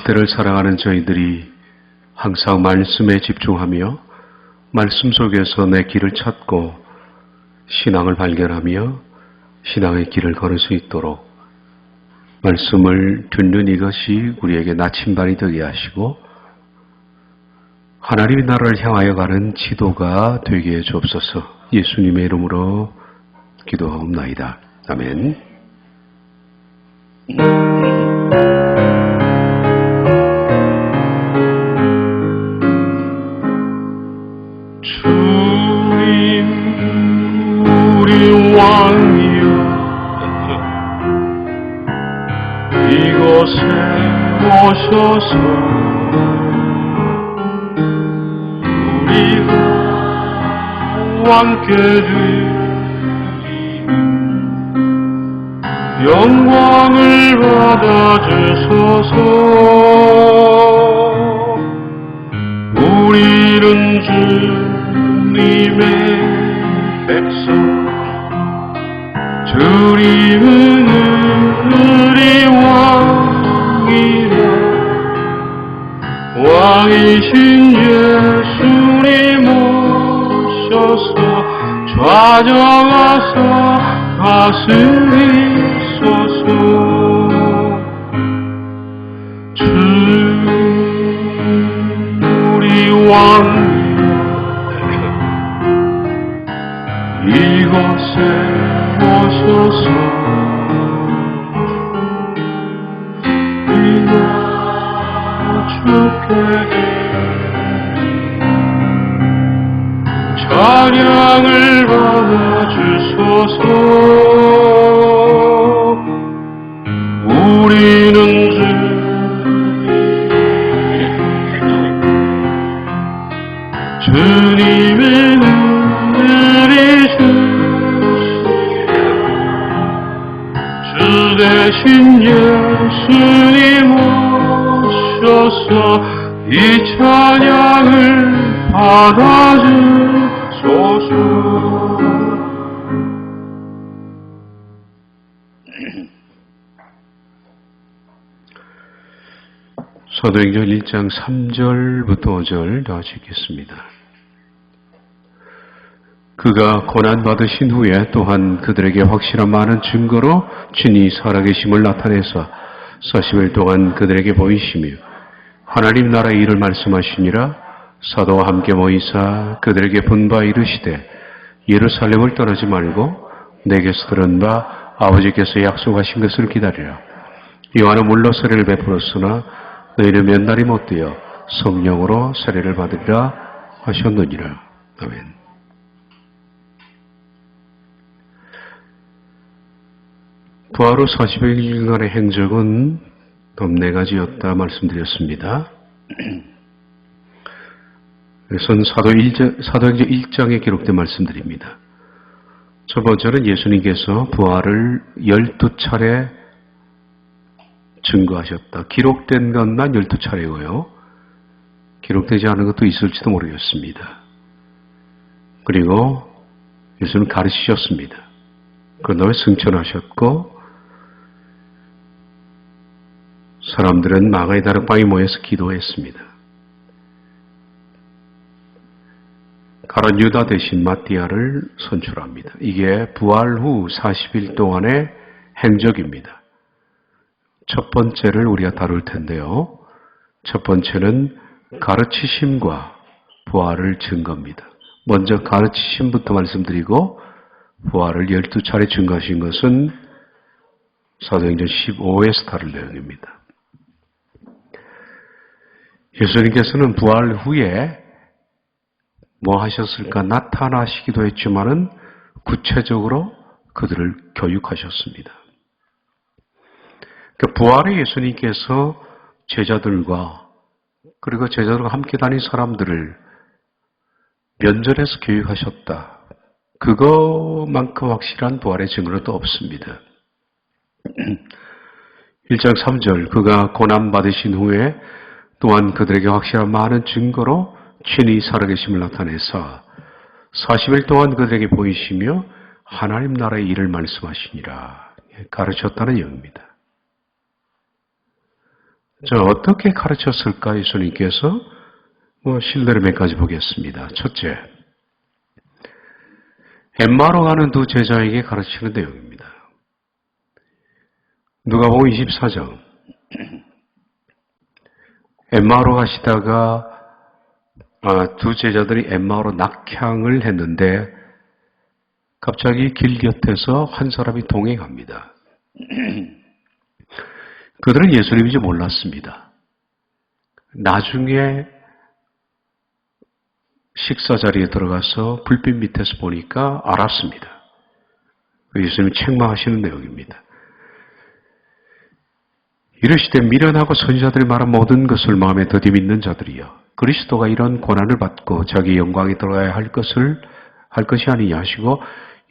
시대를 살아가는 저희들이 항상 말씀에 집중하며 말씀 속에서 내 길을 찾고 신앙을 발견하며 신앙의 길을 걸을 수 있도록 말씀을 듣는 이것이 우리에게 나침반이 되게 하시고 하나님의 나라를 향하여 가는 지도가 되게 해 주옵소서. 예수님의 이름으로 기도하옵나이다. 아멘. 주님 우리 왕이여 이곳에 오셔서 우리가 왕께 드리는 영광을 받아주소서. 우리는 주님의 백성, 주님은 우리 왕이라. 왕이신 예수님 오셔서 좌정하사 다스리소서. 주님 우리 왕이여 이곳에 오셔서 우리가 주께 찬양을 받아주소서. 우리는 주님의 은혜를 주 대신 예수님 오셔서 이 찬양을 받아주소서. 사도행전 1장 3절부터 5절 다 읽겠습니다. 그가 고난받으신 후에 또한 그들에게 확실한 많은 증거로 친히 살아계심을 나타내서 40일 동안 그들에게 보이시며 하나님 나라의 일을 말씀하시니라. 사도와 함께 모이사 그들에게 분바 이르시되 예루살렘을 떠나지 말고 내게서 들은 바 아버지께서 약속하신 것을 기다리라. 요한은 물로 세례를 베풀었으나 너희는 몇 날이 못되어 성령으로 세례를 받으리라 하셨느니라. 아멘. 부활 후 40일간의 행적은 네 가지였다 말씀드렸습니다. 그래서 사도행전 1장에 기록된 말씀드립니다. 첫 번째는 예수님께서 부활을 12차례 증거하셨다. 기록된 것만 12차례고요. 기록되지 않은 것도 있을지도 모르겠습니다. 그리고 예수는 가르치셨습니다. 그런 다음에 승천하셨고 사람들은 마가의 다락방에 모여서 기도했습니다. 가룟 유다 대신 마띠아를 선출합니다. 이게 부활 후 40일 동안의 행적입니다. 첫 번째를 우리가 다룰 텐데요. 첫 번째는 가르치심과 부활을 증거합니다. 먼저 가르치심부터 말씀드리고 부활을 12차례 증거하신 것은 사도행전 15에서 다룰 내용입니다. 예수님께서는 부활 후에 뭐 하셨을까 나타나시기도 했지만은 구체적으로 그들을 교육하셨습니다. 그러니까 부활의 예수님께서 제자들과 그리고 제자들과 함께 다닌 사람들을 면전에서 교육하셨다. 그것만큼 확실한 부활의 증거는 또 없습니다. 1장 3절 그가 고난받으신 후에 또한 그들에게 확실한 많은 증거로 친히 살아계심을 나타내서 40일 동안 그들에게 보이시며 하나님 나라의 일을 말씀하시니라 가르쳤다는 얘기입니다. 저 어떻게 가르쳤을까 예수님께서 실내를 몇 가지 보겠습니다. 첫째, 엠마오로 가는 두 제자에게 가르치는 내용입니다. 누가복음 24장. 엠마오로 가시다가 두 제자들이 엠마오로 낙향을 했는데 갑자기 길 곁에서 한 사람이 동행합니다. 그들은 예수님인지 몰랐습니다. 나중에 식사 자리에 들어가서 불빛 밑에서 보니까 알았습니다. 예수님이 책망하시는 내용입니다. 이르시되 미련하고 선지자들이 말한 모든 것을 마음에 더디 믿는 자들이여 그리스도가 이런 고난을 받고 자기 영광에 들어가야 할 것이 아니냐 하시고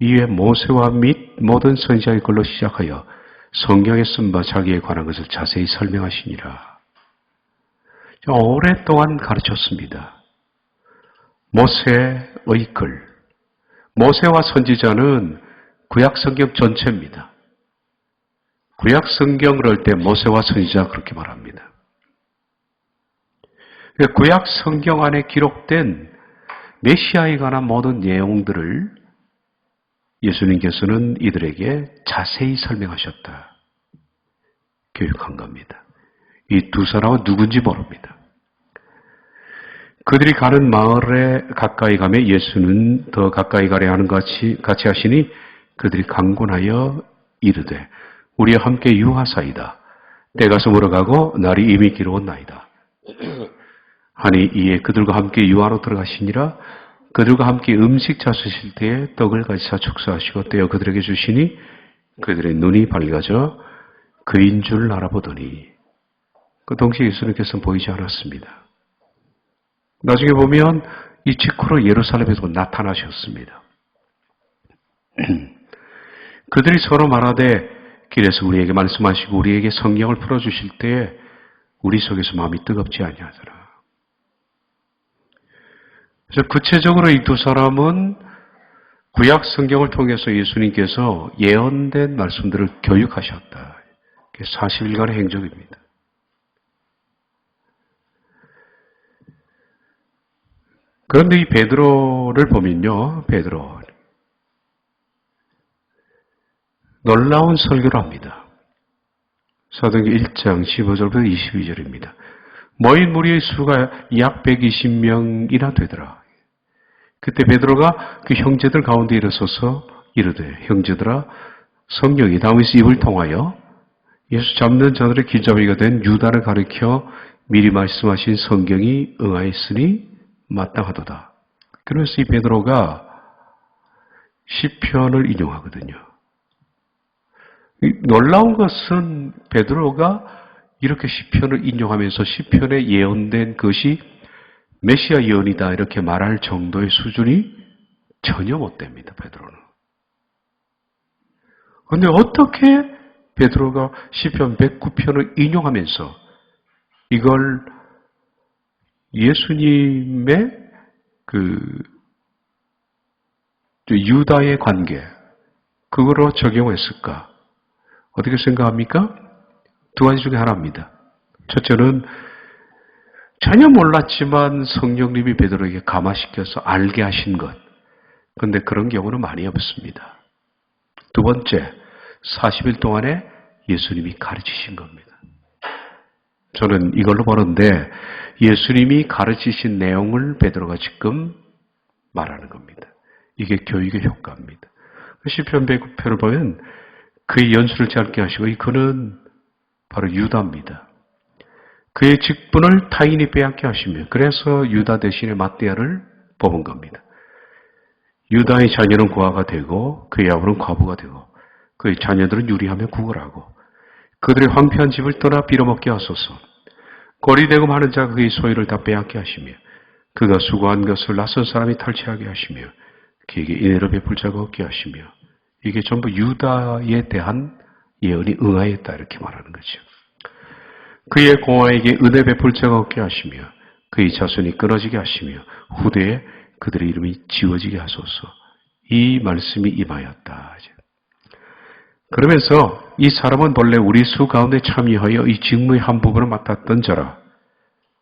이에 모세와 및 모든 선지자의 걸로 시작하여 성경에 쓴 바 자기에 관한 것을 자세히 설명하시니라. 오랫동안 가르쳤습니다. 모세의 글, 모세와 선지자는 구약 성경 전체입니다. 구약 성경을 할 때 모세와 선지자 그렇게 말합니다. 구약 성경 안에 기록된 메시아에 관한 모든 내용들을 예수님께서는 이들에게 자세히 설명하셨다. 교육한 겁니다. 이 두 사람은 누군지 모릅니다. 그들이 가는 마을에 가까이 가며 예수는 더 가까이 가려 하는 같이 하시니 그들이 강군하여 이르되 우리와 함께 유하사이다. 때가 저물어가고 날이 이미 길어온나이다. 하니 이에 그들과 함께 유하로 들어가시니라. 그들과 함께 음식 잡수실 때에 떡을 가지사 축사하시고 떼어 그들에게 주시니 그들의 눈이 밝아져 그인 줄 알아보더니 그 동시에 예수님께서는 보이지 않았습니다. 나중에 보면 이 직후로 예루살렘에도 나타나셨습니다. 그들이 서로 말하되 길에서 우리에게 말씀하시고 우리에게 성경을 풀어주실 때에 우리 속에서 마음이 뜨겁지 아니하더라. 그래서 구체적으로 이 두 사람은 구약 성경을 통해서 예수님께서 예언된 말씀들을 교육하셨다. 40일간의 행적입니다. 그런데 이 베드로를 보면요. 베드로 놀라운 설교를 합니다. 사도행전 1장 15절부터 22절입니다. 모인 무리의 수가 약 120명이나 되더라. 그때 베드로가 그 형제들 가운데 일어서서 이르되 형제들아 성령이 다윗의 입을 통하여 예수 잡는 자들의 길잡이가 된 유다를 가리켜 미리 말씀하신 성경이 응하였으니 마땅하도다. 그래서 이 베드로가 시편을 인용하거든요. 놀라운 것은 베드로가 이렇게 시편을 인용하면서 시편에 예언된 것이 메시아 예언이다 이렇게 말할 정도의 수준이 전혀 못 됩니다. 베드로는. 그런데 어떻게 베드로가 시편 109편을 인용하면서 이걸 예수님의 유다의 관계 그거로 적용했을까? 어떻게 생각합니까? 두 가지 중에 하나입니다. 첫째는 전혀 몰랐지만 성령님이 베드로에게 감화시켜서 알게 하신 것. 그런데 그런 경우는 많이 없습니다. 두 번째, 40일 동안에 예수님이 가르치신 겁니다. 저는 이걸로 보는데 예수님이 가르치신 내용을 베드로가 지금 말하는 겁니다. 이게 교육의 효과입니다. 시편 109편을 보면 그의 연수를 짧게 하시고 그는 바로 유다입니다. 그의 직분을 타인이 빼앗게 하시며 그래서 유다 대신에 matthea를 뽑은 겁니다. 유다의 자녀는 고아가 되고 그의 아버는 과부가 되고 그의 자녀들은 유리하며 구걸하고 그들의 황폐한 집을 떠나 빌어먹게 하소서. 고리되고 많은 자가 그의 소유를 다 빼앗게 하시며 그가 수고한 것을 낯선 사람이 탈취하게 하시며 그에게 인애로 베풀 자가 없게 하시며 이게 전부 유다에 대한 예언이 응하였다 이렇게 말하는 거죠. 그의 공화에게 은혜 베풀 자가 없게 하시며 그의 자손이 끊어지게 하시며 후대에 그들의 이름이 지워지게 하소서. 이 말씀이 임하였다. 그러면서 이 사람은 본래 우리 수 가운데 참여하여 이 직무의 한 부분을 맡았던 자라.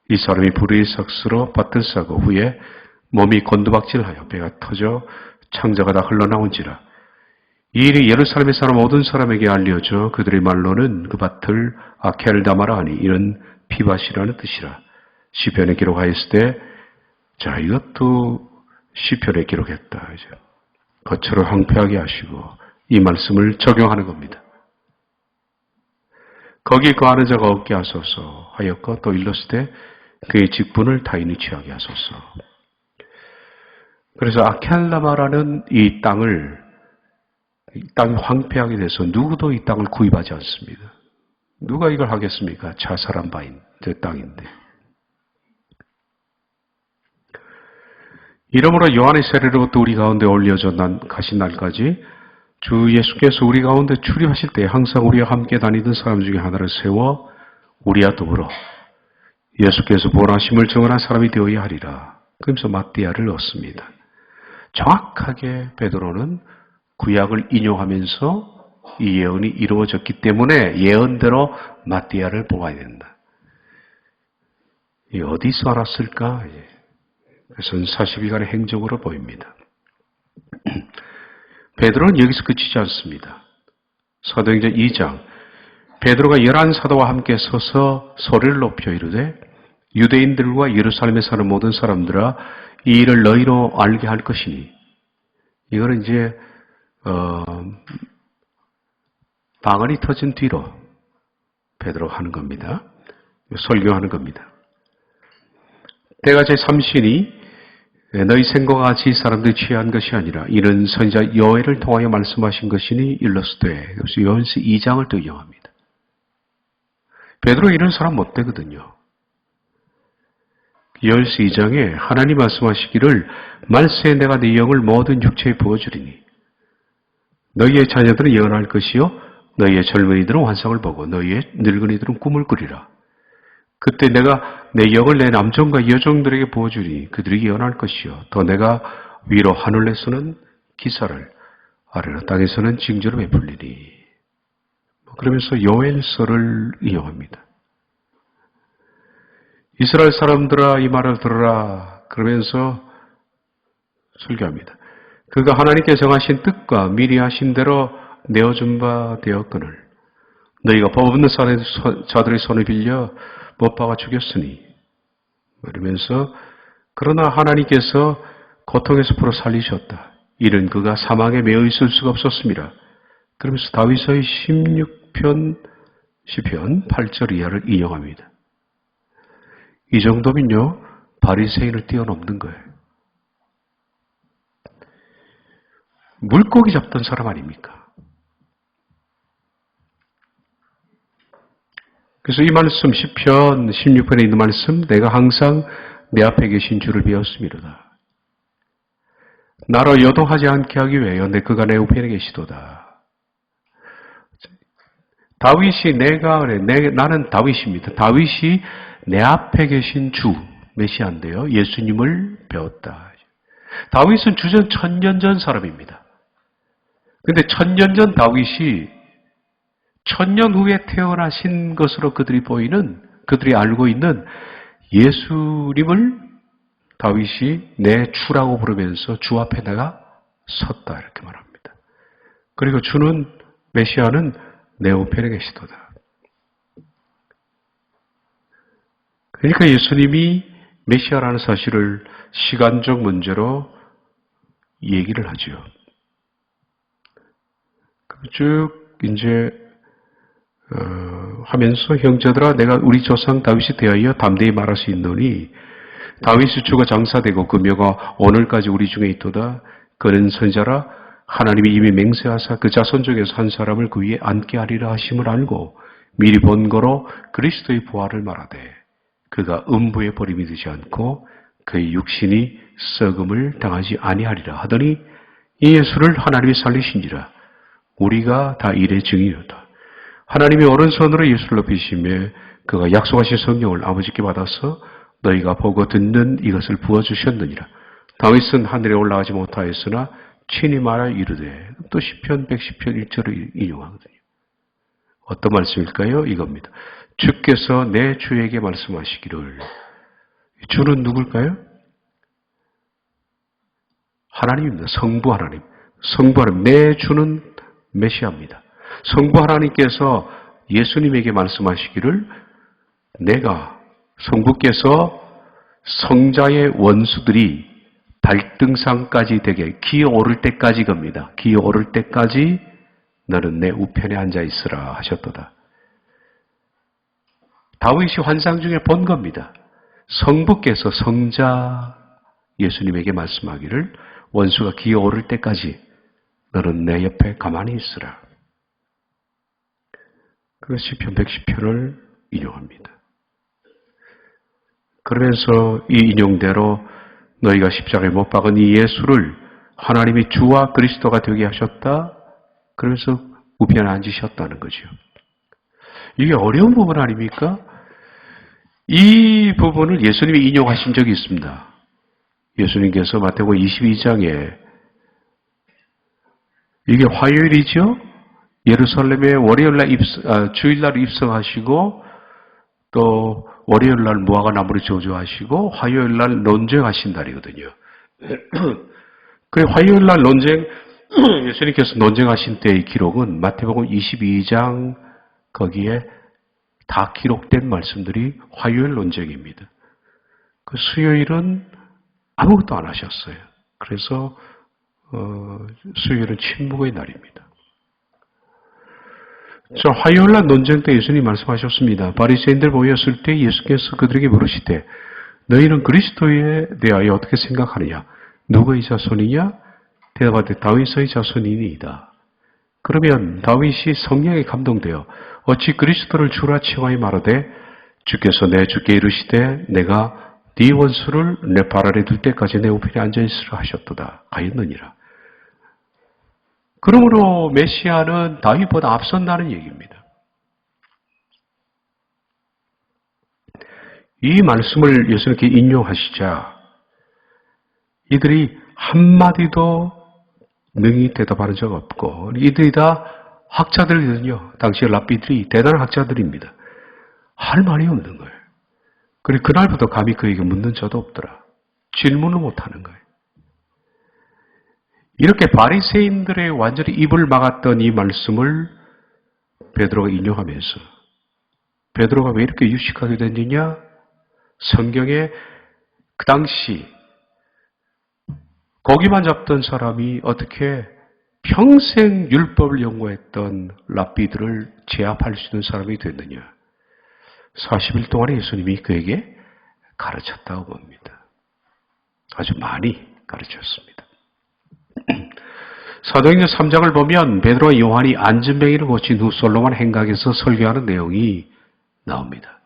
이 사람이 불의의 삭스로 밭을 싸고 후에 몸이 곤두박질하여 배가 터져 창자가 다 흘러나온지라. 이 일이 예루살렘에 사는 모든 사람에게 알려져 그들의 말로는 그 밭을 아켈다마라 하니 이는 피밭이라는 뜻이라. 시편에 기록하였을 때, 자, 이것도 시편에 기록했다. 이제 거처를 황폐하게 하시고 이 말씀을 적용하는 겁니다. 거기 거하는 자가 없게 하소서 하였고 또 일렀을 때 그의 직분을 타인이 취하게 하소서. 그래서 아켈다마라는 이 땅이 황폐하게 돼서 누구도 이 땅을 구입하지 않습니다. 누가 이걸 하겠습니까? 자살한 바인 저 땅인데. 이러므로 요한의 세례로부터 우리 가운데 올려져 가신 날까지 주 예수께서 우리 가운데 출입하실 때 항상 우리와 함께 다니던 사람 중에 하나를 세워 우리와 더불어 예수께서 본하심을 증언한 사람이 되어야 하리라. 그러면서 마띠아를 얻습니다. 정확하게 베드로는 구약을 인용하면서 이 예언이 이루어졌기 때문에 예언대로 마띠아를 뽑아야 된다. 이 어디서 알았을까? 그것은 42간의 행적으로 보입니다. 베드로는 여기서 그치지 않습니다. 사도행전 2장 베드로가 11사도와 함께 서서 소리를 높여 이르되 유대인들과 예루살렘에 사는 모든 사람들아 이 일을 너희로 알게 할 것이니 이거는 이제 방언이 터진 뒤로 베드로가 하는 겁니다. 설교하는 겁니다. 때가 제3시니 너희 생각과 같이 사람들이 취한 것이 아니라 이는 선지자 여호와를 통하여 말씀하신 것이니 일러스되. 그래서 요한서 2장을 또 인용합니다. 베드로 이런 사람 못 되거든요. 요한서 2장에 하나님 말씀하시기를 말세에 내가 네 영을 모든 육체에 부어주리니 너희의 자녀들은 예언할 것이요 너희의 젊은이들은 환상을 보고 너희의 늙은이들은 꿈을 꾸리라. 그때 내가 내 영을 내 남종과 여종들에게 부어주니 그들이 예언할 것이요 더 내가 위로 하늘에서는 기사를 아래로 땅에서는 징조를 베풀리니. 그러면서 요엘서를 인용합니다. 이스라엘 사람들아 이 말을 들으라 그러면서 설교합니다. 그가 하나님께 정하신 뜻과 미리 하신 대로 내어준 바 되었거늘 너희가 법 없는 자들의 손을 빌려 못 박아 죽였으니 그러면서 그러나 하나님께서 고통에서 풀어 살리셨다. 이는 그가 사망에 매여 있을 수가 없었습니다. 그러면서 다윗의 16편 시편 8절 이하를 인용합니다. 이 정도면요 바리새인을 뛰어넘는 거예요. 물고기 잡던 사람 아닙니까? 그래서 이 말씀 시편 16편에 있는 말씀 내가 항상 내 앞에 계신 주를 배웠음이로다. 나로 여동하지 않게 하기 위하여 그가 내 우편에 계시도다. 다윗이 나는 다윗입니다. 다윗이 내 앞에 계신 주 메시아인데요. 예수님을 배웠다. 다윗은 주전 1000년 전 사람입니다. 그런데 1000년 전 다윗이 1000년 후에 태어나신 것으로 그들이 알고 있는 예수님을 다윗이 내 주라고 부르면서 주 앞에 내가 섰다 이렇게 말합니다. 그리고 주는 메시아는 내 우편에 계시도다. 그러니까 예수님이 메시아라는 사실을 시간적 문제로 얘기를 하죠. 쭉 이제 하면서 형제들아 내가 우리 조상 다윗이 대하여 담대히 말할 수 있노니 다윗이 주가 장사되고 그 묘가 오늘까지 우리 중에 있도다. 그는 선지자라 하나님이 이미 맹세하사 그 자손 중에서 한 사람을 그 위에 앉게 하리라 하심을 알고 미리 본 거로 그리스도의 부활을 말하되 그가 음부에 버림이 되지 않고 그의 육신이 썩음을 당하지 아니하리라 하더니 이 예수를 하나님이 살리신지라. 우리가 다 이래 증인이로다. 하나님이 오른손으로 예수를 높이시며 그가 약속하신 성령을 아버지께 받아서 너희가 보고 듣는 이것을 부어주셨느니라. 다윗은 하늘에 올라가지 못하였으나 친히 말하 이르되 또 시편 110편 1절을 인용하거든요. 어떤 말씀일까요? 이겁니다. 주께서 내 주에게 말씀하시기를. 주는 누굴까요? 하나님입니다. 성부 하나님. 성부 하나님. 내 주는 메시아입니다. 성부 하나님께서 예수님에게 말씀하시기를 내가 성부께서 성자의 원수들이 발등상까지 되게 기어오를 때까지 겁니다. 기어오를 때까지 너는 내 우편에 앉아 있으라 하셨도다. 다윗이 환상 중에 본 겁니다. 성부께서 성자 예수님에게 말씀하기를 원수가 기어오를 때까지 너는 내 옆에 가만히 있으라. 그래서 시편 110편을 인용합니다. 그러면서 이 인용대로 너희가 십자가에 못 박은 이 예수를 하나님이 주와 그리스도가 되게 하셨다. 그래서 우편에 앉으셨다는 거죠. 이게 어려운 부분 아닙니까? 이 부분을 예수님이 인용하신 적이 있습니다. 예수님께서 마태복음 22장에 이게 화요일이죠? 예루살렘에 주일날 입성하시고 또 월요일날 무화과 나무를 저주하시고 화요일날 논쟁하신 날이거든요. 그래 화요일날 예수님께서 논쟁하신 때의 기록은 마태복음 22장 거기에 다 기록된 말씀들이 화요일 논쟁입니다. 그 수요일은 아무것도 안 하셨어요. 그래서 수요일은 침묵의 날입니다. 자, 화요일날 논쟁 때 예수님이 말씀하셨습니다. 바리새인들 모였을 때 예수께서 그들에게 물으시되 너희는 그리스도에 대하여 어떻게 생각하느냐? 누구의 자손이냐? 대답하되 다윗의 자손이니이다. 그러면 다윗이 성령에 감동되어 어찌 그리스도를 주라 칭하여 말하되 주께서 내 주께 이르시되 내가 네 원수를 내 발 아래 둘 때까지 내 우편에 앉아있으라 하셨도다 하였느니라. 그러므로 메시아는 다윗보다 앞선다는 얘기입니다. 이 말씀을 예수님께 인용하시자 이들이 한마디도 능히 대답하는 적 없고 이들이 다 학자들이거든요. 당시 랍비들이 대단한 학자들입니다. 할 말이 없는 거예요. 그리고 그날부터 감히 그에게 묻는 자도 없더라. 질문을 못하는 거예요. 이렇게 바리새인들의 완전히 입을 막았던 이 말씀을 베드로가 인용하면서 베드로가 왜 이렇게 유식하게 됐느냐? 성경에 그 당시 고기만 잡던 사람이 어떻게 평생 율법을 연구했던 랍비들을 제압할 수 있는 사람이 됐느냐? 40일 동안에 예수님이 그에게 가르쳤다고 봅니다. 아주 많이 가르쳤습니다. 사도행전 3장을 보면 베드로와 요한이 안전뱅이를 고친 후 솔로몬 행각에서 설교하는 내용이 나옵니다.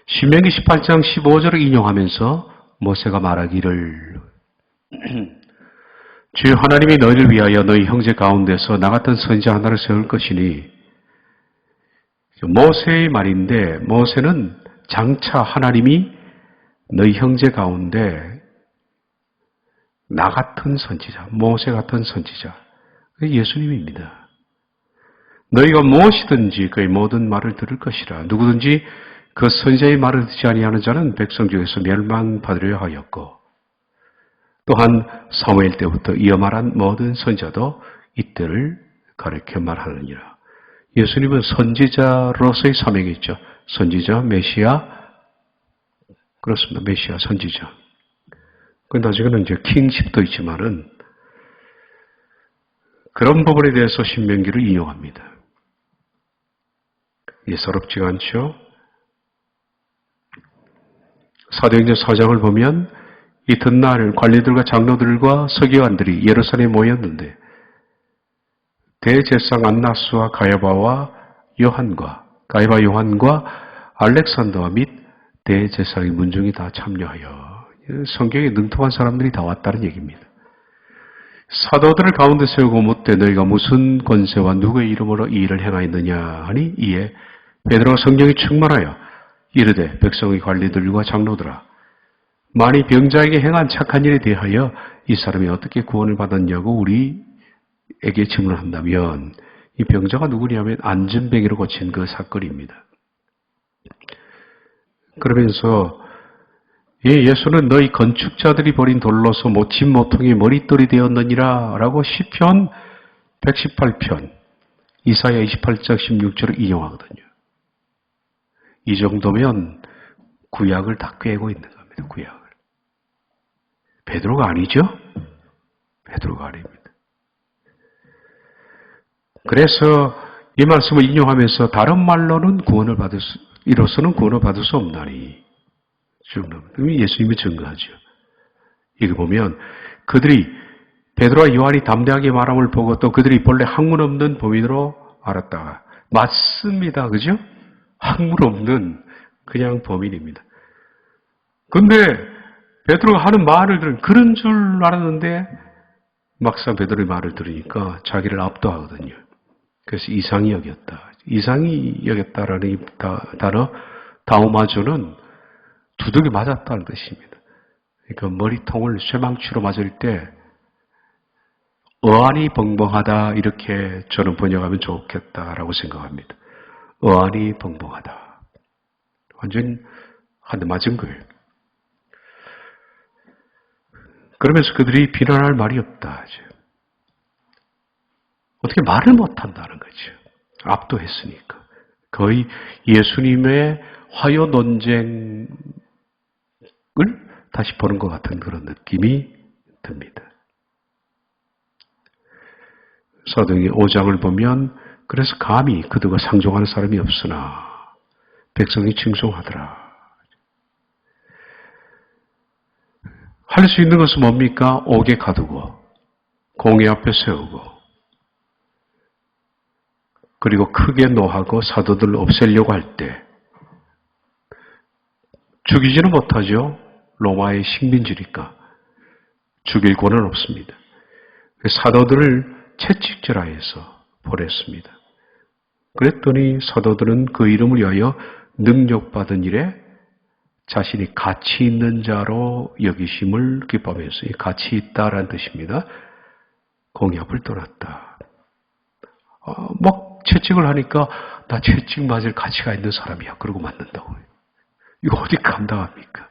신명기 18장 15절을 인용하면서 모세가 말하기를 주여 하나님이 너희를 위하여 너희 형제 가운데서 나 같은 선지자 하나를 세울 것이니 모세의 말인데 모세는 장차 하나님이 너희 형제 가운데 나 같은 선지자, 모세 같은 선지자, 예수님입니다. 너희가 무엇이든지 그의 모든 말을 들을 것이라. 누구든지 그 선지자의 말을 듣지 아니하는 자는 백성 중에서 멸망받으려 하였고 또한 사무엘 때부터 이어 말한 모든 선지자도 이때를 가리켜 말하느니라. 예수님은 선지자로서의 사명이 있죠. 선지자, 메시아, 그렇습니다. 메시아, 선지자. 그 나중에는 이제 킹십도 있지만은 그런 부분에 대해서 신명기를 인용합니다. 예사롭지가 않죠. 사도행전 4장을 보면 이튿날 관리들과 장로들과 서기관들이 예루살렘에 모였는데 대제사장 안나스와 가야바 요한과 알렉산더와 및 대제사장의 문중이 다 참여하여 성경에 능통한 사람들이 다 왔다는 얘기입니다. 사도들을 가운데 세우고 묻되 너희가 무슨 권세와 누구의 이름으로 이 일을 행하였느냐 하니 이에 베드로가 성령이 충만하여 이르되 백성의 관리들과 장로들아 만일 병자에게 행한 착한 일에 대하여 이 사람이 어떻게 구원을 받았냐고 우리에게 질문한다면 이 병자가 누구냐면 안전뱅이로 고친 그 사건입니다. 그러면서 예수는 너희 건축자들이 버린 돌로서 못진 모퉁이 머릿돌이 되었느니라 라고 시편 118편 이사야 28장 16절을 인용하거든요. 이 정도면 구약을 다 꿰고 있는 겁니다. 구약을. 베드로가 아니죠? 베드로가 아닙니다. 그래서 이 말씀을 인용하면서 다른 말로는 이로서는 구원을 받을 수 없나니. 예수님이 증거하죠. 이거 보면 그들이 베드로와 요한이 담대하게 말함을 보고 또 그들이 본래 학문 없는 범인으로 알았다. 맞습니다. 그죠? 학문 없는 그냥 범인입니다. 근데 베드로가 하는 말을 들으면 그런 줄 알았는데 막상 베드로의 말을 들으니까 자기를 압도하거든요. 그래서 이상히 여겼다. 이상히 여겼다라는 이 단어 다우마조는 두둑이 맞았다는 뜻입니다. 그러니까 머리통을 쇠망치로 맞을 때 어안이 벙벙하다 이렇게 저는 번역하면 좋겠다라고 생각합니다. 어안이 벙벙하다. 완전 한 대 맞은 거예요. 그러면서 그들이 비난할 말이 없다. 어떻게 말을 못한다는 거죠. 압도했으니까. 거의 예수님의 화요 논쟁을 다시 보는 것 같은 그런 느낌이 듭니다. 사도행전 5장을 보면 그래서 감히 그들과 상종하는 사람이 없으나 백성이 칭송하더라. 할 수 있는 것은 뭡니까? 옥에 가두고 공회 앞에 세우고 그리고 크게 노하고 사도들을 없애려고 할 때 죽이지는 못하죠. 로마의 식민지니까 죽일 권은 없습니다. 사도들을 채찍질하여서 보냈습니다. 그랬더니 사도들은 그 이름을 위하여 능력받은 일에 자신이 가치 있는 자로 여기심을 기뻐하면서 가치 있다라는 뜻입니다. 공약을 떠났다. 막 채찍을 하니까 나 채찍 맞을 가치가 있는 사람이야. 그러고 맞는다고요. 이거 어디 감당합니까?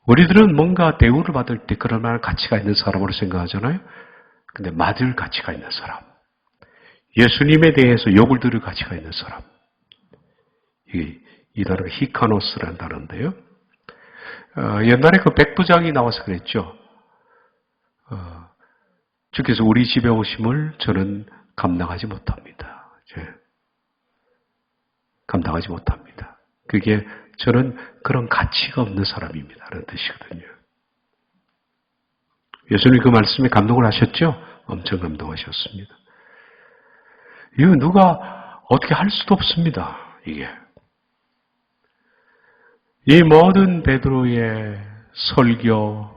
우리들은 뭔가 대우를 받을 때 그럴 만한 가치가 있는 사람으로 생각하잖아요. 근데 맞을 가치가 있는 사람. 예수님에 대해서 욕을 들을 가치가 있는 사람. 이 단어가 히카노스라는 단어인데요. 옛날에 그 백부장이 나와서 그랬죠. 주께서 우리 집에 오심을 저는 감당하지 못합니다. 감당하지 못합니다. 그게 저는 그런 가치가 없는 사람입니다. 라는 뜻이거든요. 예수님 그 말씀에 감동을 하셨죠? 엄청 감동하셨습니다. 이거 누가 어떻게 할 수도 없습니다. 이게. 이 모든 베드로의 설교,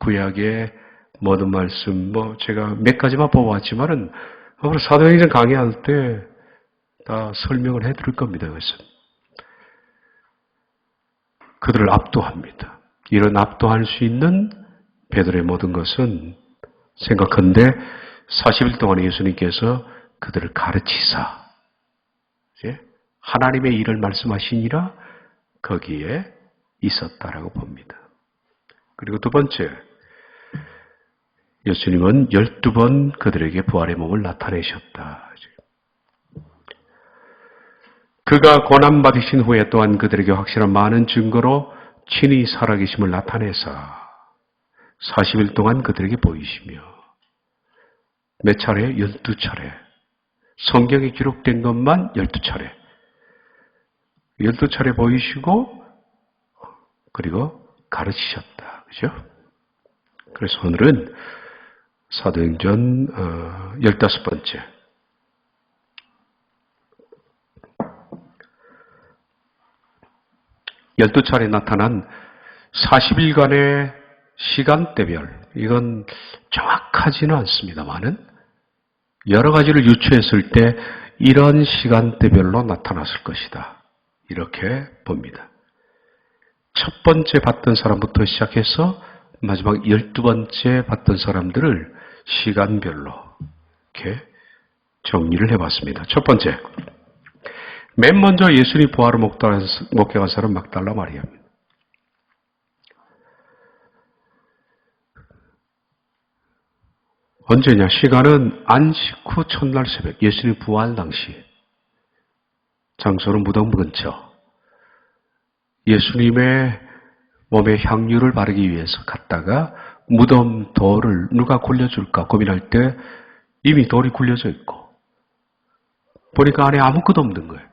구약의 모든 말씀, 제가 몇 가지만 뽑아왔지만은, 앞으로 사도행전 강의할 때 다 설명을 해드릴 겁니다. 그래서. 그들을 압도합니다. 이런 압도할 수 있는 베드로의 모든 것은 생각한데 40일 동안 예수님께서 그들을 가르치사, 하나님의 일을 말씀하시니라 거기에 있었다라고 봅니다. 그리고 두 번째, 예수님은 12번 그들에게 부활의 몸을 나타내셨다. 그가 고난받으신 후에 또한 그들에게 확실한 많은 증거로 친히 살아계심을 나타내사 40일 동안 그들에게 보이시며 몇 차례? 12차례. 성경에 기록된 것만 12차례. 12차례 보이시고 그리고 가르치셨다. 그죠? 그래서 오늘은 사도행전 15번째 12차례 나타난 40일간의 시간대별, 이건 정확하지는 않습니다만은 여러 가지를 유추했을 때 이런 시간대별로 나타났을 것이다. 이렇게 봅니다. 첫 번째 봤던 사람부터 시작해서 마지막 12번째 봤던 사람들을 시간별로 이렇게 정리를 해봤습니다. 첫 번째, 맨 먼저 예수님 부활을 목격한 사람 막달라 마리아입니다. 언제냐? 시간은 안식 후 첫날 새벽, 예수님 부활 당시. 장소는 무덤 근처. 예수님의 몸에 향유를 바르기 위해서 갔다가 무덤 돌을 누가 굴려줄까 고민할 때 이미 돌이 굴려져 있고 보니까 안에 아무것도 없는 거예요.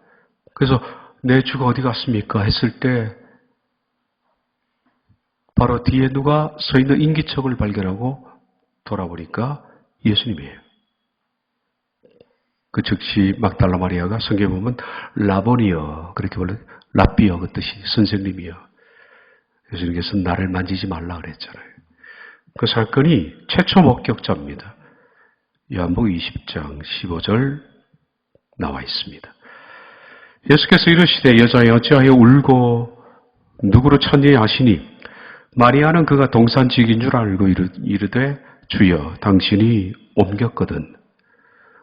그래서 내 주가 어디 갔습니까? 했을 때 바로 뒤에 누가 서 있는 인기척을 발견하고 돌아보니까 예수님이에요. 그 즉시 막달라 마리아가 성경에 보면 라보니여 그렇게 불러요. 랍비여 그 뜻이 선생님이여. 예수님께서 나를 만지지 말라 그랬잖아요. 그 사건이 최초 목격자입니다. 요한복음 20장 15절 나와 있습니다. 예수께서 이르시되 여자여 어찌하여 울고 누구로 찾니 아시니 마리아는 그가 동산지기인 줄 알고 이르되 주여 당신이 옮겼거든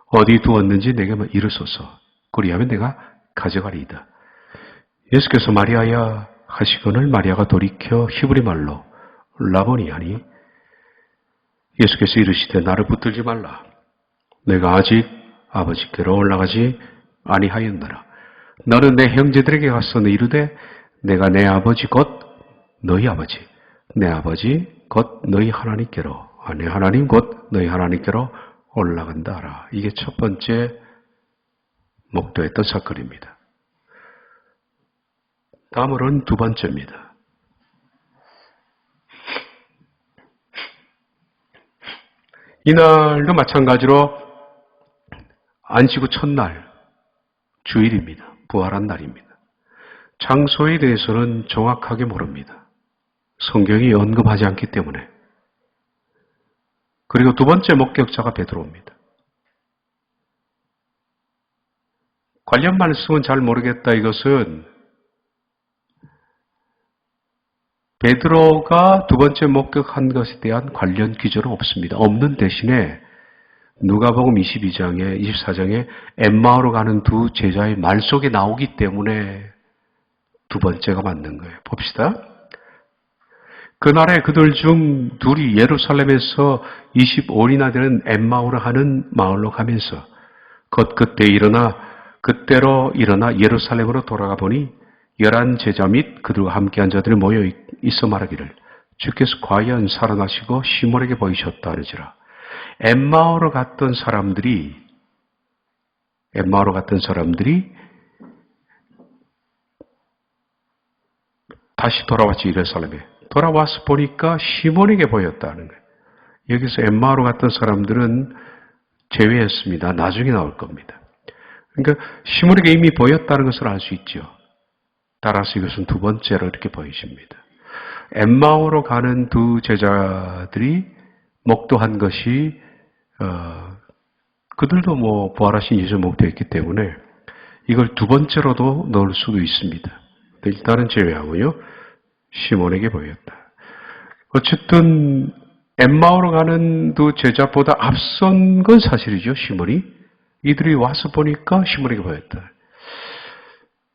어디 두었는지 내게만 이르소서 그리하면 내가 가져가리이다. 예수께서 마리아야 하시거늘 마리아가 돌이켜 히브리 말로 라보니 하니 예수께서 이르시되 나를 붙들지 말라. 내가 아직 아버지께로 올라가지 아니하였노라. 너는 내 형제들에게 가서 이르되 내가 내 아버지 곧 너희 아버지 내 아버지 곧 너희 하나님께로 내 하나님 곧 너희 하나님께로 올라간다 하라. 이게 첫 번째 목도했던 사건입니다. 다음으로는 두 번째입니다. 이날도 마찬가지로 안식 후 첫날 주일입니다. 부활한 날입니다. 장소에 대해서는 정확하게 모릅니다. 성경이 언급하지 않기 때문에. 그리고 두 번째 목격자가 베드로입니다. 관련 말씀은 잘 모르겠다. 이것은 베드로가 두 번째 목격한 것에 대한 관련 기조는 없습니다. 없는 대신에 누가복음 22장에 24장에 엠마오로 가는 두 제자의 말 속에 나오기 때문에 두 번째가 맞는 거예요. 봅시다. 그날에 그들 중 둘이 예루살렘에서 25리나 되는 엠마오로 하는 마을로 가면서 그때로 일어나 예루살렘으로 돌아가 보니 11 제자 및 그들과 함께한 자들이 모여 있어 말하기를 주께서 과연 살아나시고 시몬에게 보이셨다 하는지라. 엠마오로 갔던 사람들이 다시 돌아왔지. 예루살렘에 돌아와서 보니까 시몬에게 보였다는 거예요. 여기서 엠마오로 갔던 사람들은 제외했습니다. 나중에 나올 겁니다. 그러니까 시몬에게 이미 보였다는 것을 알 수 있죠. 따라서 이것은 두 번째로 이렇게 보이십니다. 엠마오로 가는 두 제자들이 목도한 것이 그들도 부활하신 예수 목도했기 때문에 이걸 두 번째로도 넣을 수도 있습니다. 일단은 제외하고요. 시몬에게 보였다. 어쨌든 엠마오로 가는 두 제자보다 앞선 건 사실이죠. 시몬이. 이들이 와서 보니까 시몬에게 보였다.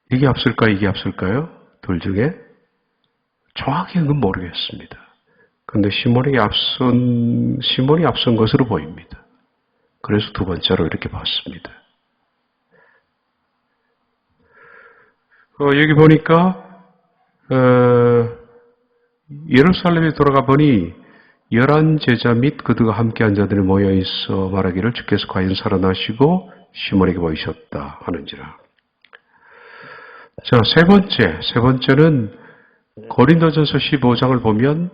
이게 앞설까 이게 앞설까요? 둘 중에 정확히는 모르겠습니다. 그런데 시몬이 앞선 것으로 보입니다. 그래서 두 번째로 이렇게 봤습니다. 여기 보니까 예루살렘에 돌아가 보니 11 제자 및 그들과 함께한 자들이 모여 있어 말하기를 주께서 과연 살아나시고 시몬에게 보이셨다 하는지라. 자, 세 번째는 고린도전서 15장을 보면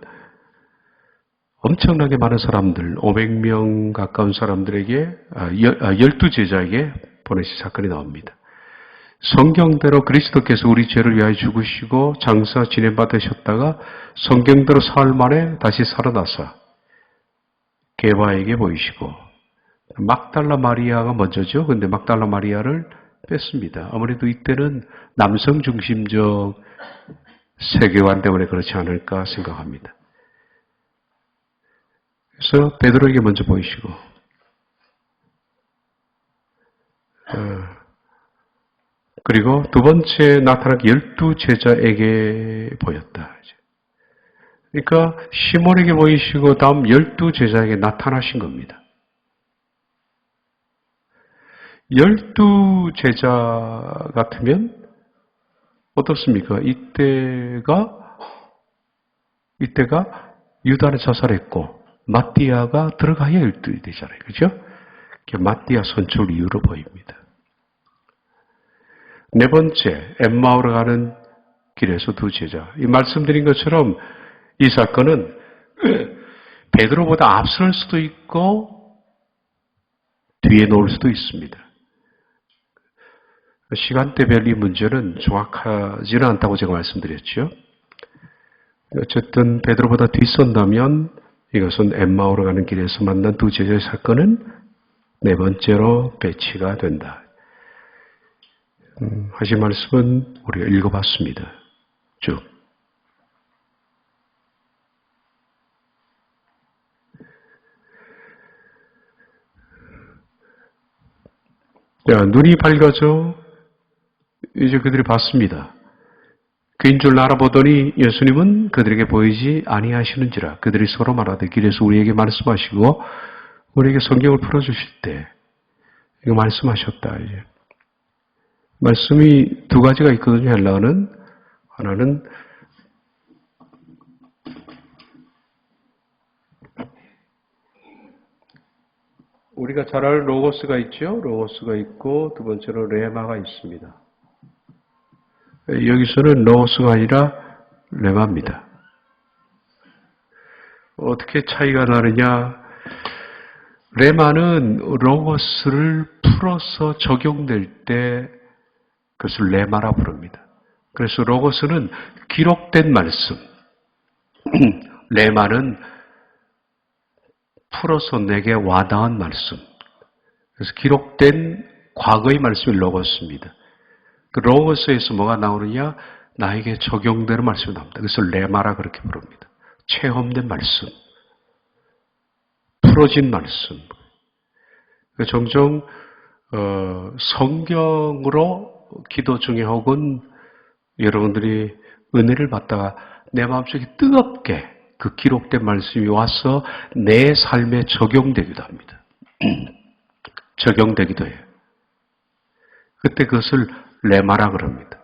엄청나게 많은 사람들, 500명 가까운 사람들에게 12제자에게 보내신 사건이 나옵니다. 성경대로 그리스도께서 우리 죄를 위하여 죽으시고 장사 진행받으셨다가 성경대로 사흘 만에 다시 살아나사 게바에게 보이시고 막달라 마리아가 먼저죠. 근데 막달라 마리아를 뺐습니다. 아무래도 이때는 남성 중심적 세계관 때문에 그렇지 않을까 생각합니다. 그래서 베드로에게 먼저 보이시고, 그리고 두 번째 나타난 12제자에게 보였다. 그러니까 시몬에게 보이시고 다음 12제자에게 나타나신 겁니다. 12제자 같으면 어떻습니까? 이때가 유다는 자살했고 마띠아가 들어가야 12이 되잖아요. 그죠? 마띠아 선출 이유로 보입니다. 네 번째, 엠마오로 가는 길에서 두 제자. 이 말씀드린 것처럼 이 사건은 베드로보다 앞설 수도 있고 뒤에 놓을 수도 있습니다. 시간대별 이 문제는 정확하지는 않다고 제가 말씀드렸죠. 어쨌든 베드로보다 뒤선다면 이것은 엠마오로 가는 길에서 만난 두 제자의 사건은 네 번째로 배치가 된다. 하신 말씀은 우리가 읽어봤습니다. 쭉. 자, 눈이 밝아져 이제 그들이 봤습니다. 그인 줄 알아보더니 예수님은 그들에게 보이지 아니하시는지라. 그들이 서로 말하되 길에서 우리에게 말씀하시고 우리에게 성경을 풀어주실 때 이거 말씀하셨다. 이제. 말씀이 두 가지가 있거든요. 헬라어는 하나는 우리가 잘 아는 로고스가 있죠. 로고스가 있고 두 번째로 레마가 있습니다. 여기서는 로고스가 아니라 레마입니다. 어떻게 차이가 나느냐? 레마는 로고스를 풀어서 적용될 때 그것을 레마라 부릅니다. 그래서 로고스는 기록된 말씀, 레마는 풀어서 내게 와닿은 말씀. 그래서 기록된 과거의 말씀이 로고스입니다. 그 로고스에서 뭐가 나오느냐? 나에게 적용되는 말씀이 나옵니다. 그래서 레마라 그렇게 부릅니다. 체험된 말씀, 풀어진 말씀. 종종 성경으로 기도 중에 혹은 여러분들이 은혜를 받다가 내 마음속에 뜨겁게 그 기록된 말씀이 와서 내 삶에 적용되기도 합니다. 적용되기도 해요. 그때 그것을 레마라 그럽니다.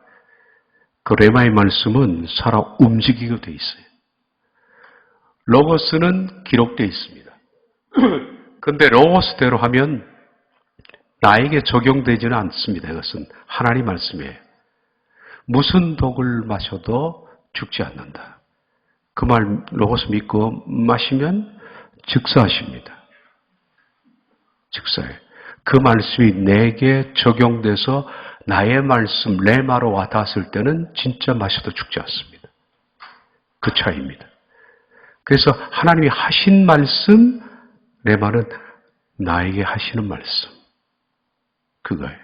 그 레마의 말씀은 살아 움직이게 돼 있어요. 로고스는 기록되어 있습니다. 그런데 로고스대로 하면 나에게 적용되지는 않습니다. 이것은 하나님 말씀이에요. 무슨 독을 마셔도 죽지 않는다. 그 말 로고스 믿고 마시면 즉사하십니다. 즉사해. 그 말씀이 내게 적용돼서 나의 말씀 레마로 와닿았을 때는 진짜 마셔도 죽지 않습니다. 그 차이입니다. 그래서 하나님이 하신 말씀, 레마는 나에게 하시는 말씀. 그거예요.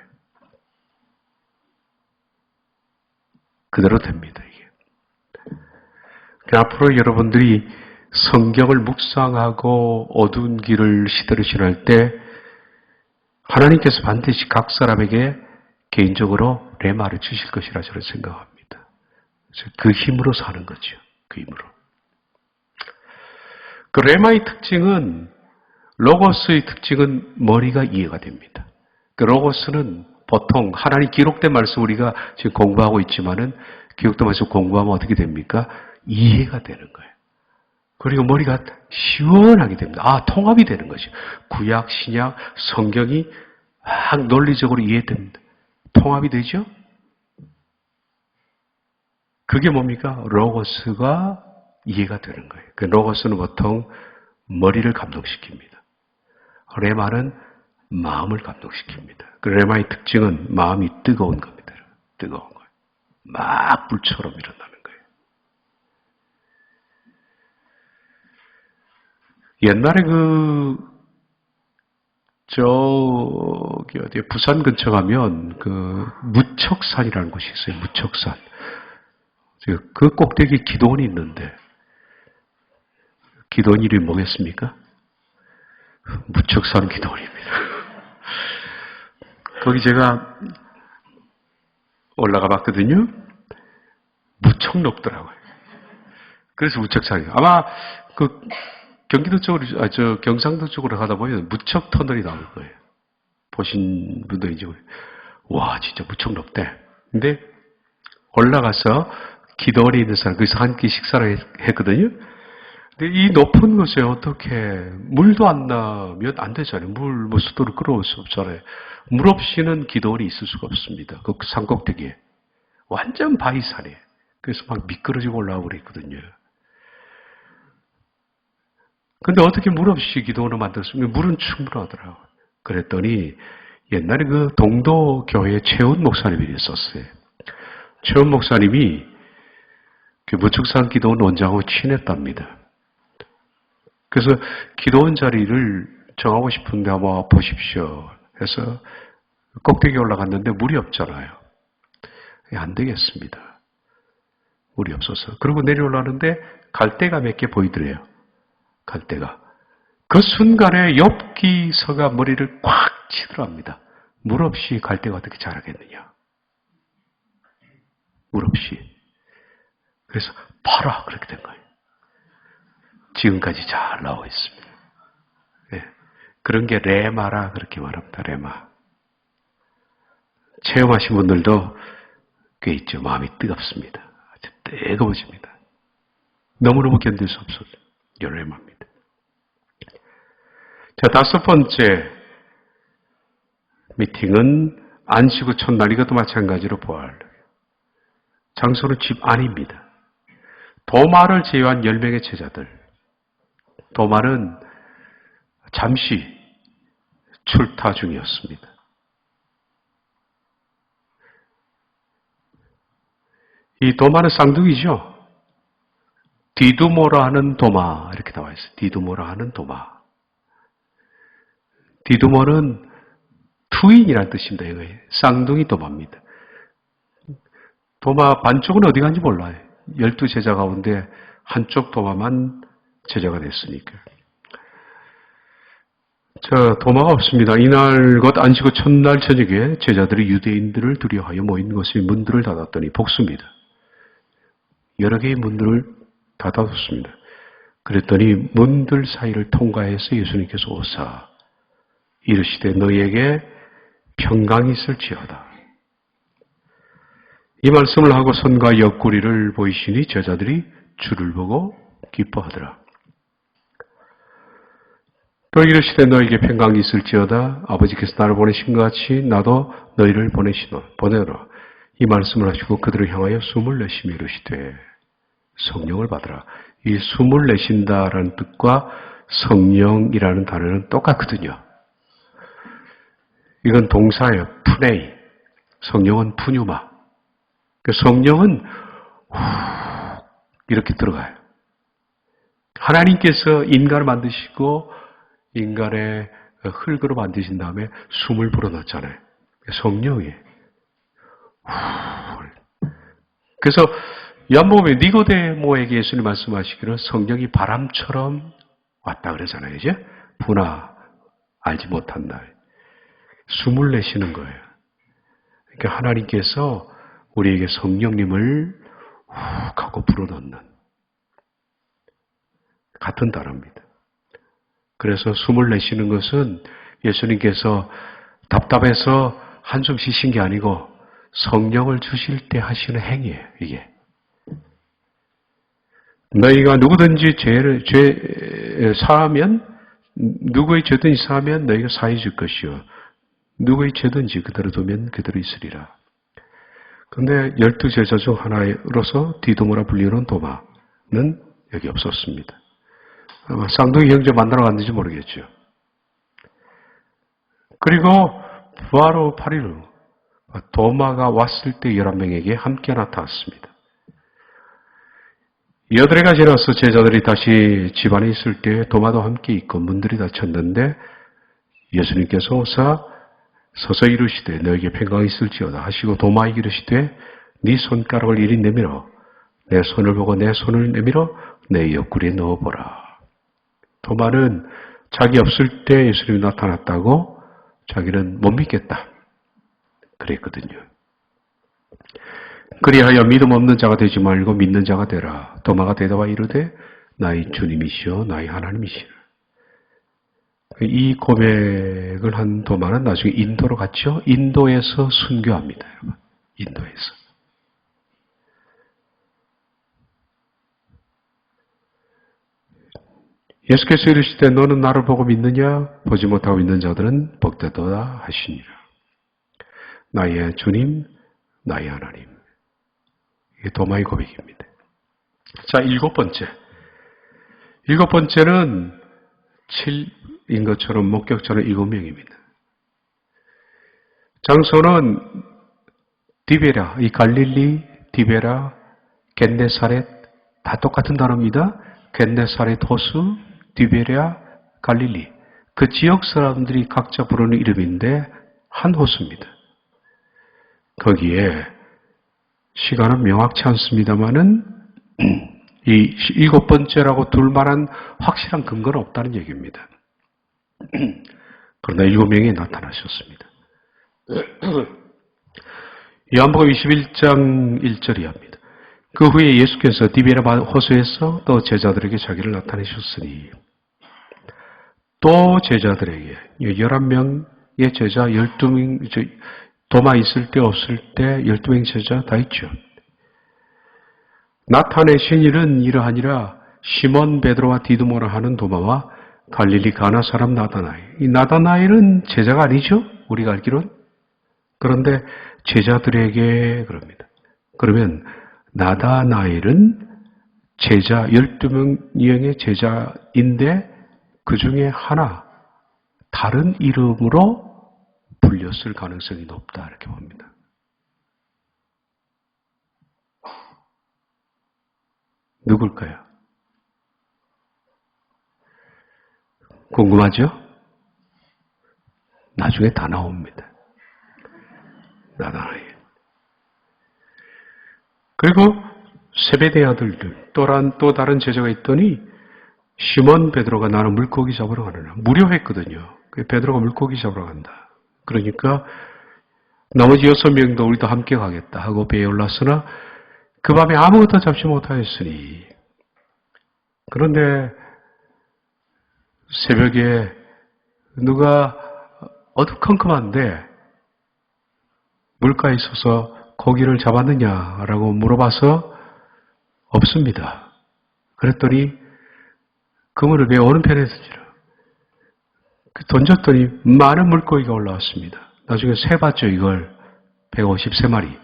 그대로 됩니다, 이게. 앞으로 여러분들이 성경을 묵상하고 어두운 길을 시대를 지날 때 하나님께서 반드시 각 사람에게 개인적으로 레마를 주실 것이라 저는 생각합니다. 그래서 그 힘으로 사는 거죠. 그 힘으로. 그 레마의 특징은, 로고스의 특징은 머리가 이해가 됩니다. 그 로고스는 보통 하나님 기록된 말씀 우리가 지금 공부하고 있지만은 기록된 말씀 공부하면 어떻게 됩니까? 이해가 되는 거예요. 그리고 머리가 시원하게 됩니다. 아, 통합이 되는 거죠. 구약, 신약, 성경이 막 논리적으로 이해됩니다. 통합이 되죠? 그게 뭡니까? 로고스가 이해가 되는 거예요. 그 로고스는 보통 머리를 감동시킵니다. 레마는 마음을 감동시킵니다. 그 레마의 특징은 마음이 뜨거운 겁니다. 뜨거운 거예요. 막 불처럼 일어나는 거예요. 옛날에 어디 부산 근처 가면 무척산이라는 곳이 있어요. 무척산. 그 꼭대기 기도원이 있는데, 기도원 이름이 뭐겠습니까? 무척 산 기도원입니다. 거기 제가 올라가 봤거든요. 무척 높더라고요. 그래서 무척 산이에요. 아마 그 경기도 쪽으로, 경상도 쪽으로 가다 보면 무척 터널이 나올 거예요. 보신 분도 이제, 와, 진짜 무척 높대. 근데 올라가서 기도원에 있는 사람, 거기서 한 끼 식사를 했거든요. 근데 이 높은 곳에 어떻게, 물도 안 나면 안 되잖아요. 뭐 수도를 끌어올 수 없잖아요. 물 없이는 기도원이 있을 수가 없습니다. 그 산꼭대기에. 완전 바위산이에요. 그래서 막 미끄러지고 올라오고 그랬거든요. 근데 어떻게 물 없이 기도원을 만들었으면 물은 충분하더라고요. 그랬더니 옛날에 그 동도 교회 최훈 목사님이 있었어요. 최훈 목사님이 그 무축산 기도원 원장하고 친했답니다. 그래서 기도원 자리를 정하고 싶은데 한번 보십시오 해서 꼭대기에 올라갔는데 물이 없잖아요. 안 되겠습니다. 물이 없어서. 그리고 내려올라는데 갈대가 몇 개 보이더래요. 갈대가. 그 순간에 엽기서가 머리를 꽉 치더랍니다. 물 없이 갈대가 어떻게 자라겠느냐. 물 없이. 그래서 봐라 그렇게 된 거예요. 지금까지 잘 나오고 있습니다. 네. 그런 게 레마라 그렇게 말합니다. 레마. 체험하신 분들도 꽤 있죠. 마음이 뜨겁습니다. 아주 뜨거워집니다. 너무너무 견딜 수 없어요. 레마입니다. 자, 다섯 번째 미팅은 안식 후 첫날. 이것도 마찬가지로 부활. 장소는 집 안입니다. 도마를 제외한 10명의 제자들. 도마는 잠시 출타 중이었습니다. 이 도마는 쌍둥이죠. 디두모라 하는 도마 이렇게 나와 있어요. 디두모라 하는 도마. 디두모는 트윈이라는 뜻입니다. 이거예요. 쌍둥이 도마입니다. 도마 반쪽은 어디 간지 몰라요. 12제자 가운데 한쪽 도마만 제자가 됐으니까. 자, 도마가 없습니다. 이날 곧 안식 후 첫날 저녁에 제자들이 유대인들을 두려워하여 모인 것이 문들을 닫았더니 복수입니다. 여러 개의 문들을 닫아뒀습니다. 그랬더니 문들 사이를 통과해서 예수님께서 오사 이르시되 너희에게 평강이 있을지어다. 이 말씀을 하고 손과 옆구리를 보이시니 제자들이 주를 보고 기뻐하더라. 또 이르시되 너에게 평강이 있을지어다. 아버지께서 나를 보내신 것 같이 나도 너희를 보내노라. 이 말씀을 하시고 그들을 향하여 숨을 내쉬며 이르시되 성령을 받으라. 이 숨을 내쉰다라는 뜻과 성령이라는 단어는 똑같거든요. 이건 동사예요. 푸네이. 성령은 푸뉴마. 성령은 이렇게 들어가요. 하나님께서 인간을 만드시고 인간의 흙으로 만드신 다음에 숨을 불어넣었잖아요. 성령이에요. 그래서 요한복음에 니고데모에게 예수님 말씀하시기를 성령이 바람처럼 왔다 그러잖아요. 이제 부나 알지 못한 날 숨을 내쉬는 거예요. 그러니까 하나님께서 우리에게 성령님을 훅 하고 불어넣는 같은 단어입니다. 그래서 숨을 내쉬는 것은 예수님께서 답답해서 한숨 쉬신 게 아니고 성령을 주실 때 하시는 행위예요. 이게. 너희가 누구든지 죄 사하면 누구의 죄든지 사하면 너희가 사해 줄 것이요 누구의 죄든지 그대로 두면 그대로 있으리라. 그런데 12제자 중 하나로서 디도모라 불리는 도마는 여기 없었습니다. 아마 쌍둥이 형제 만나러 갔는지 모르겠죠. 그리고 부하로 8일 후 도마가 왔을 때 11명에게 함께 나타났습니다. 8해가 지나서 제자들이 다시 집안에 있을 때 도마도 함께 있고 문들이 닫혔는데 예수님께서 오사 서서 이르시되 너에게 평강이 있을지어다 하시고 도마에게 이르시되 네 손가락을 이리 내밀어 내 손을 보고 내 손을 내밀어 내 옆구리에 넣어보라. 도마는 자기 없을 때 예수님이 나타났다고 자기는 못 믿겠다. 그랬거든요. 그리하여 믿음 없는 자가 되지 말고 믿는 자가 되라. 도마가 대답하여 이르되 나의 주님이시여 나의 하나님이시라. 이 고백을 한 도마는 나중에 인도로 갔죠. 인도에서 순교합니다. 여러분. 인도에서. 예수께서 이르시되 너는 나를 보고 믿느냐? 보지 못하고 믿는 자들은 복되도다 하시니라. 나의 주님, 나의 하나님. 이게 도마의 고백입니다. 자, 일곱 번째는 7인 것처럼 목격자는 7명입니다. 장소는 디베라, 이 갈릴리, 디베라, 겟네사렛 다 똑같은 단어입니다. 겟네사렛 호수, 디베라, 갈릴리. 그 지역 사람들이 각자 부르는 이름인데 한 호수입니다. 거기에 시간은 명확치 않습니다만은 이 7번째라고 둘 만한 확실한 근거는 없다는 얘기입니다. 그러나 7명이 나타나셨습니다. 요한복음 21장 1절이 합니다. 그 후에 예수께서 디베라 호수에서 또 제자들에게 자기를 나타내셨으니 또 제자들에게 11명의 제자 12명 도마 있을 때 없을 때 12명 제자 다 있죠. 나타내신 일은 이러하니라. 시몬 베드로와 디두모라 하는 도마와 갈릴리 가나 사람 나다나엘. 이 나다나엘은 제자가 아니죠. 우리가 알기로는. 그런데 제자들에게 그럽니다. 그러면 나다나엘은 제자 12명의 제자인데 그 중에 하나 다른 이름으로 불렸을 가능성이 높다 이렇게 봅니다. 누굴까요? 궁금하죠? 나중에 다 나옵니다. 나다나엘. 그리고 세베대 아들들 또 다른 제자가 있더니 시몬 베드로가 나는 물고기 잡으러 가느냐. 무료했거든요. 베드로가 물고기 잡으러 간다. 그러니까 나머지 6명도 우리도 함께 가겠다 하고 배에 올랐으나 그 밤에 아무것도 잡지 못하였으니 그런데 새벽에 누가 어두컴컴한데 물가에 있어서 고기를 잡았느냐라고 물어봐서 없습니다. 그랬더니 그물을 배에 오른편에 던지라. 던졌더니 많은 물고기가 올라왔습니다. 나중에 세봤죠. 이걸 153마리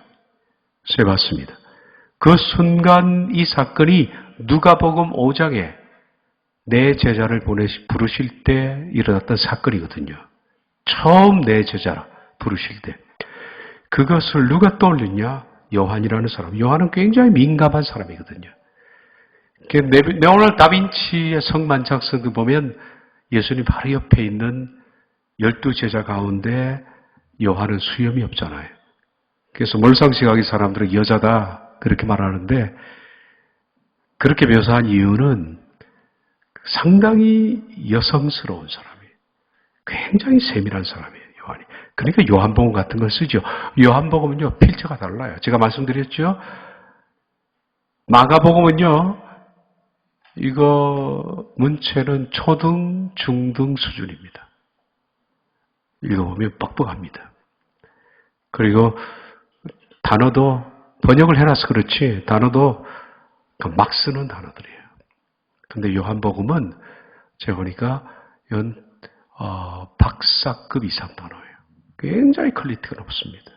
세봤습니다. 그 순간 이 사건이 누가복음 5장에 내 제자를 부르실 때 일어났던 사건이거든요. 처음 내 제자라 부르실 때. 그것을 누가 떠올렸냐? 요한이라는 사람. 요한은 굉장히 민감한 사람이거든요. 레오나르도 다빈치의 성만작성도 보면 예수님 바로 옆에 있는 12제자 가운데 요한은 수염이 없잖아요. 그래서 몰상식하게 사람들은 여자다 그렇게 말하는데 그렇게 묘사한 이유는 상당히 여성스러운 사람이에요. 굉장히 세밀한 사람이에요. 요한이. 그러니까 요한복음 같은 걸 쓰죠. 요한복음은요 필체가 달라요. 제가 말씀드렸죠. 마가복음은요 이거 문체는 초등, 중등 수준입니다. 읽어보면 뻑뻑합니다. 그리고 단어도 번역을 해놔서 그렇지 단어도 막 쓰는 단어들이에요. 근데 요한복음은 제가 보니까 이건 박사급 이상 단어예요. 굉장히 퀄리티가 높습니다.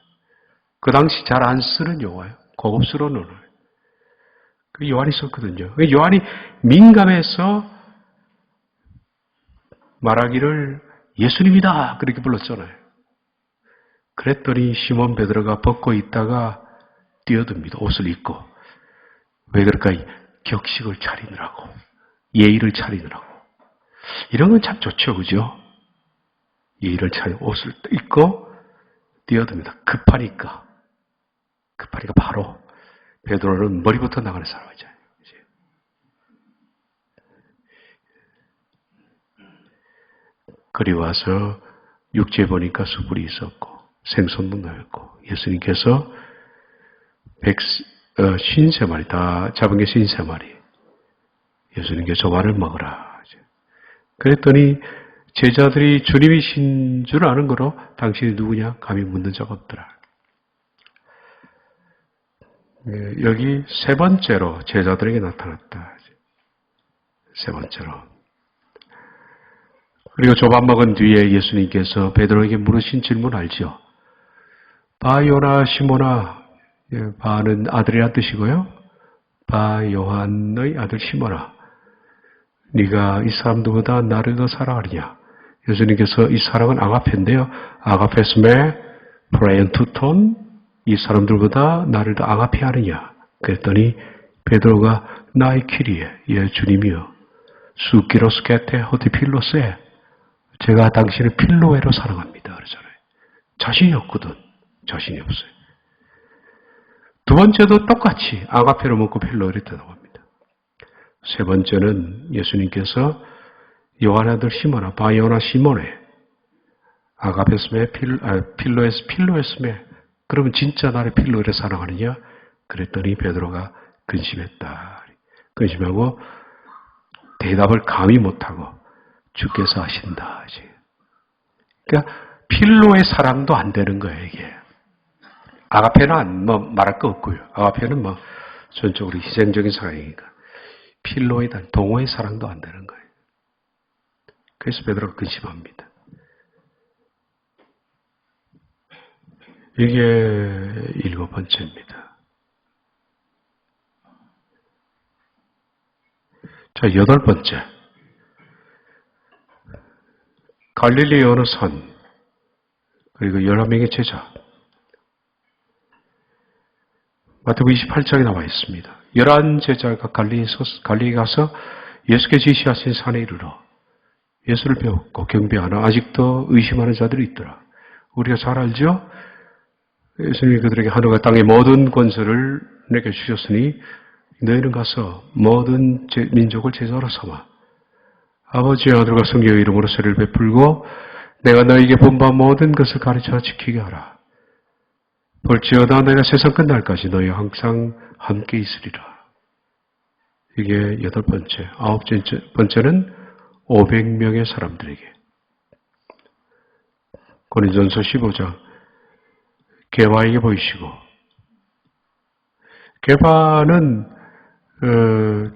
그 당시 잘 안 쓰는 용어예요. 고급스러운 언어예요. 요한이 썼거든요. 요한이 민감해서 말하기를 예수님이다 그렇게 불렀잖아요. 그랬더니 시몬 베드로가 벗고 있다가 뛰어듭니다. 옷을 입고. 왜 그럴까? 격식을 차리느라고. 예의를 차리느라고. 이런 건 참 좋죠. 그죠? 예의를 차리고 옷을 입고 뛰어듭니다. 급하니까 바로 베드로는 머리부터 나가는 사람이잖아요. 그리 와서 육지에 보니까 수풀이 있었고 생선도 나였고 예수님께서 53마리 다 잡은 게 53마리. 예수님께 조반을 먹으라. 그랬더니 제자들이 주님이신 줄 아는 거로 당신이 누구냐? 감히 묻는 적 없더라. 여기 세 번째로 제자들에게 나타났다. 세 번째로. 그리고 조반 먹은 뒤에 예수님께서 베드로에게 물으신 질문 알죠? 바요나 시모나, 바는 아들이란 뜻이고요. 바 요한의 아들 시모나, 네가 이 사람들보다 나를 더 사랑하느냐? 예수님께서 이 사랑은 아가페인데요. 아가페스메 프레엔투톤, 이 사람들보다 나를 더 아가페하느냐? 그랬더니 베드로가 나의 키리에, 예 주님이여, 수키로스케테 호티필로세, 제가 당신을 필로에로 사랑합니다. 그러잖아요. 자신이 없거든. 자신이 없어요. 두 번째도 똑같이 아가페로 먹고 필로에로 대답합니다. 세 번째는 예수님께서 요한 아들 시모나, 바요나 시모네, 아가페스메 필로에스메, 그러면 진짜 나를 필로에로 사랑하느냐? 그랬더니 베드로가 근심했다. 근심하고 대답을 감히 못하고 주께서 하신다. 그러니까 필로의 사랑도 안 되는 거예요, 이게. 아가페는 말할 거 없고요. 아가페는 전적으로 희생적인 사랑이니까. 필로의 동호의 사랑도 안 되는 거예요. 그래서 베드로가 근심합니다. 이게 7번째입니다. 자, 8번째. 갈릴리 어느 산, 그리고 11명의 제자. 마태복음 28장에 나와 있습니다. 11제자가 갈릴리에 가서 예수께 지시하신 산에 이르러 예수를 배웠고 경배하나 아직도 의심하는 자들이 있더라. 우리가 잘 알죠? 예수님이 그들에게 하늘과 땅의 모든 권세를 내게 주셨으니 너희는 가서 모든 민족을 제자로 삼아 아버지의 아들과 성령의 이름으로 세례를 베풀고 내가 너희에게 본 바 모든 것을 가르쳐 지키게 하라. 볼지어다 내가 세상 끝날까지 너희와 항상 함께 있으리라. 이게 8번째. 9번째는 500명의 사람들에게. 고린도전서 15장. 게바에게 보이시고, 게바는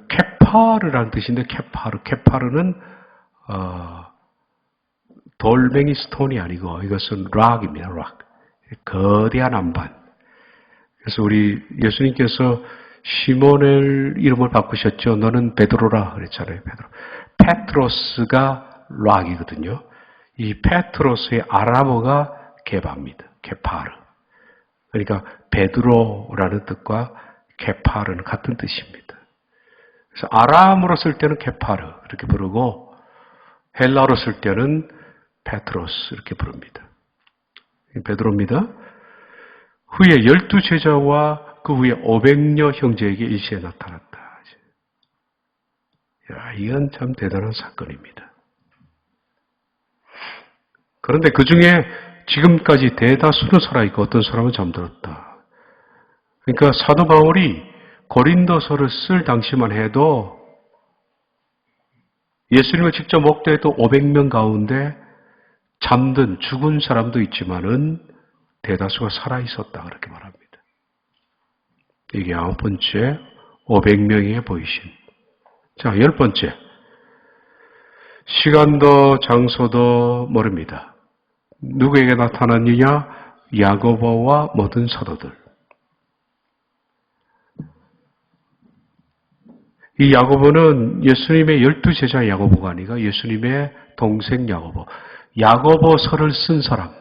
케파르라는 뜻인데 케파르는 돌멩이 스톤이 아니고 이것은 락입니다. 락. 거대한 안반. 그래서 우리 예수님께서 시몬의 이름을 바꾸셨죠. 너는 베드로라 그랬잖아요. 베드로. 페트로스가 락이거든요. 이 페트로스의 아람어가 게바입니다. 케파르. 그러니까 베드로라는 뜻과 케파르는 같은 뜻입니다. 그래서 아람어로 쓸 때는 케파르 이렇게 부르고 헬라어로 쓸 때는 페트로스 이렇게 부릅니다. 베드로입니다. 후에 12제자와 그 후에 500여 형제에게 일시에 나타났다. 야, 이건 참 대단한 사건입니다. 그런데 그 중에 지금까지 대다수는 살아있고 어떤 사람은 잠들었다. 그러니까 사도 바울이 고린도서를 쓸 당시만 해도 예수님을 직접 목도했던 500명 가운데 잠든 죽은 사람도 있지만은 대다수가 살아있었다 그렇게 말합니다. 이게 9번째 500명에 보이신. 자, 10번째 시간도 장소도 모릅니다. 누구에게 나타났느냐? 야고보와 모든 사도들. 이 야고보는 예수님의 12제자 야고보가 아니라 예수님의 동생 야고보. 야고보서를 쓴 사람.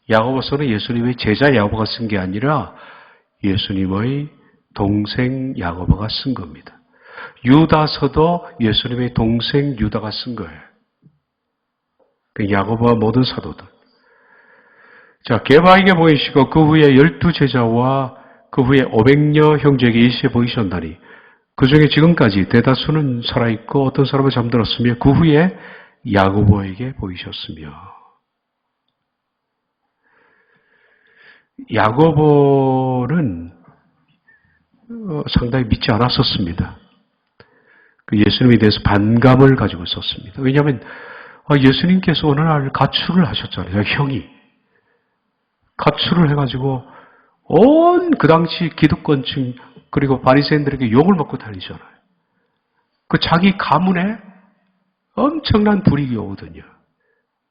야고보서는 예수님의 제자 야고보가 쓴 게 아니라 예수님의 동생 야고보가 쓴 겁니다. 유다서도 예수님의 동생 유다가 쓴 거예요. 야고보와 모든 사도들. 자, 게바에게 보이시고 그 후에 12제자와 그 후에 500여 형제에게 일시에 보이셨나니 그 중에 지금까지 대다수는 살아있고 어떤 사람은 잠들었으며 그 후에 야고보에게 보이셨으며, 야고보는 상당히 믿지 않았었습니다. 예수님에 대해서 반감을 가지고 있었습니다. 왜냐하면 예수님께서 어느 날 가출을 하셨잖아요. 형이 가출을 해가지고 온 그 당시 기득권층 그리고 바리새인들에게 욕을 먹고 다니잖아요. 그 자기 가문에 엄청난 불이익이 오거든요.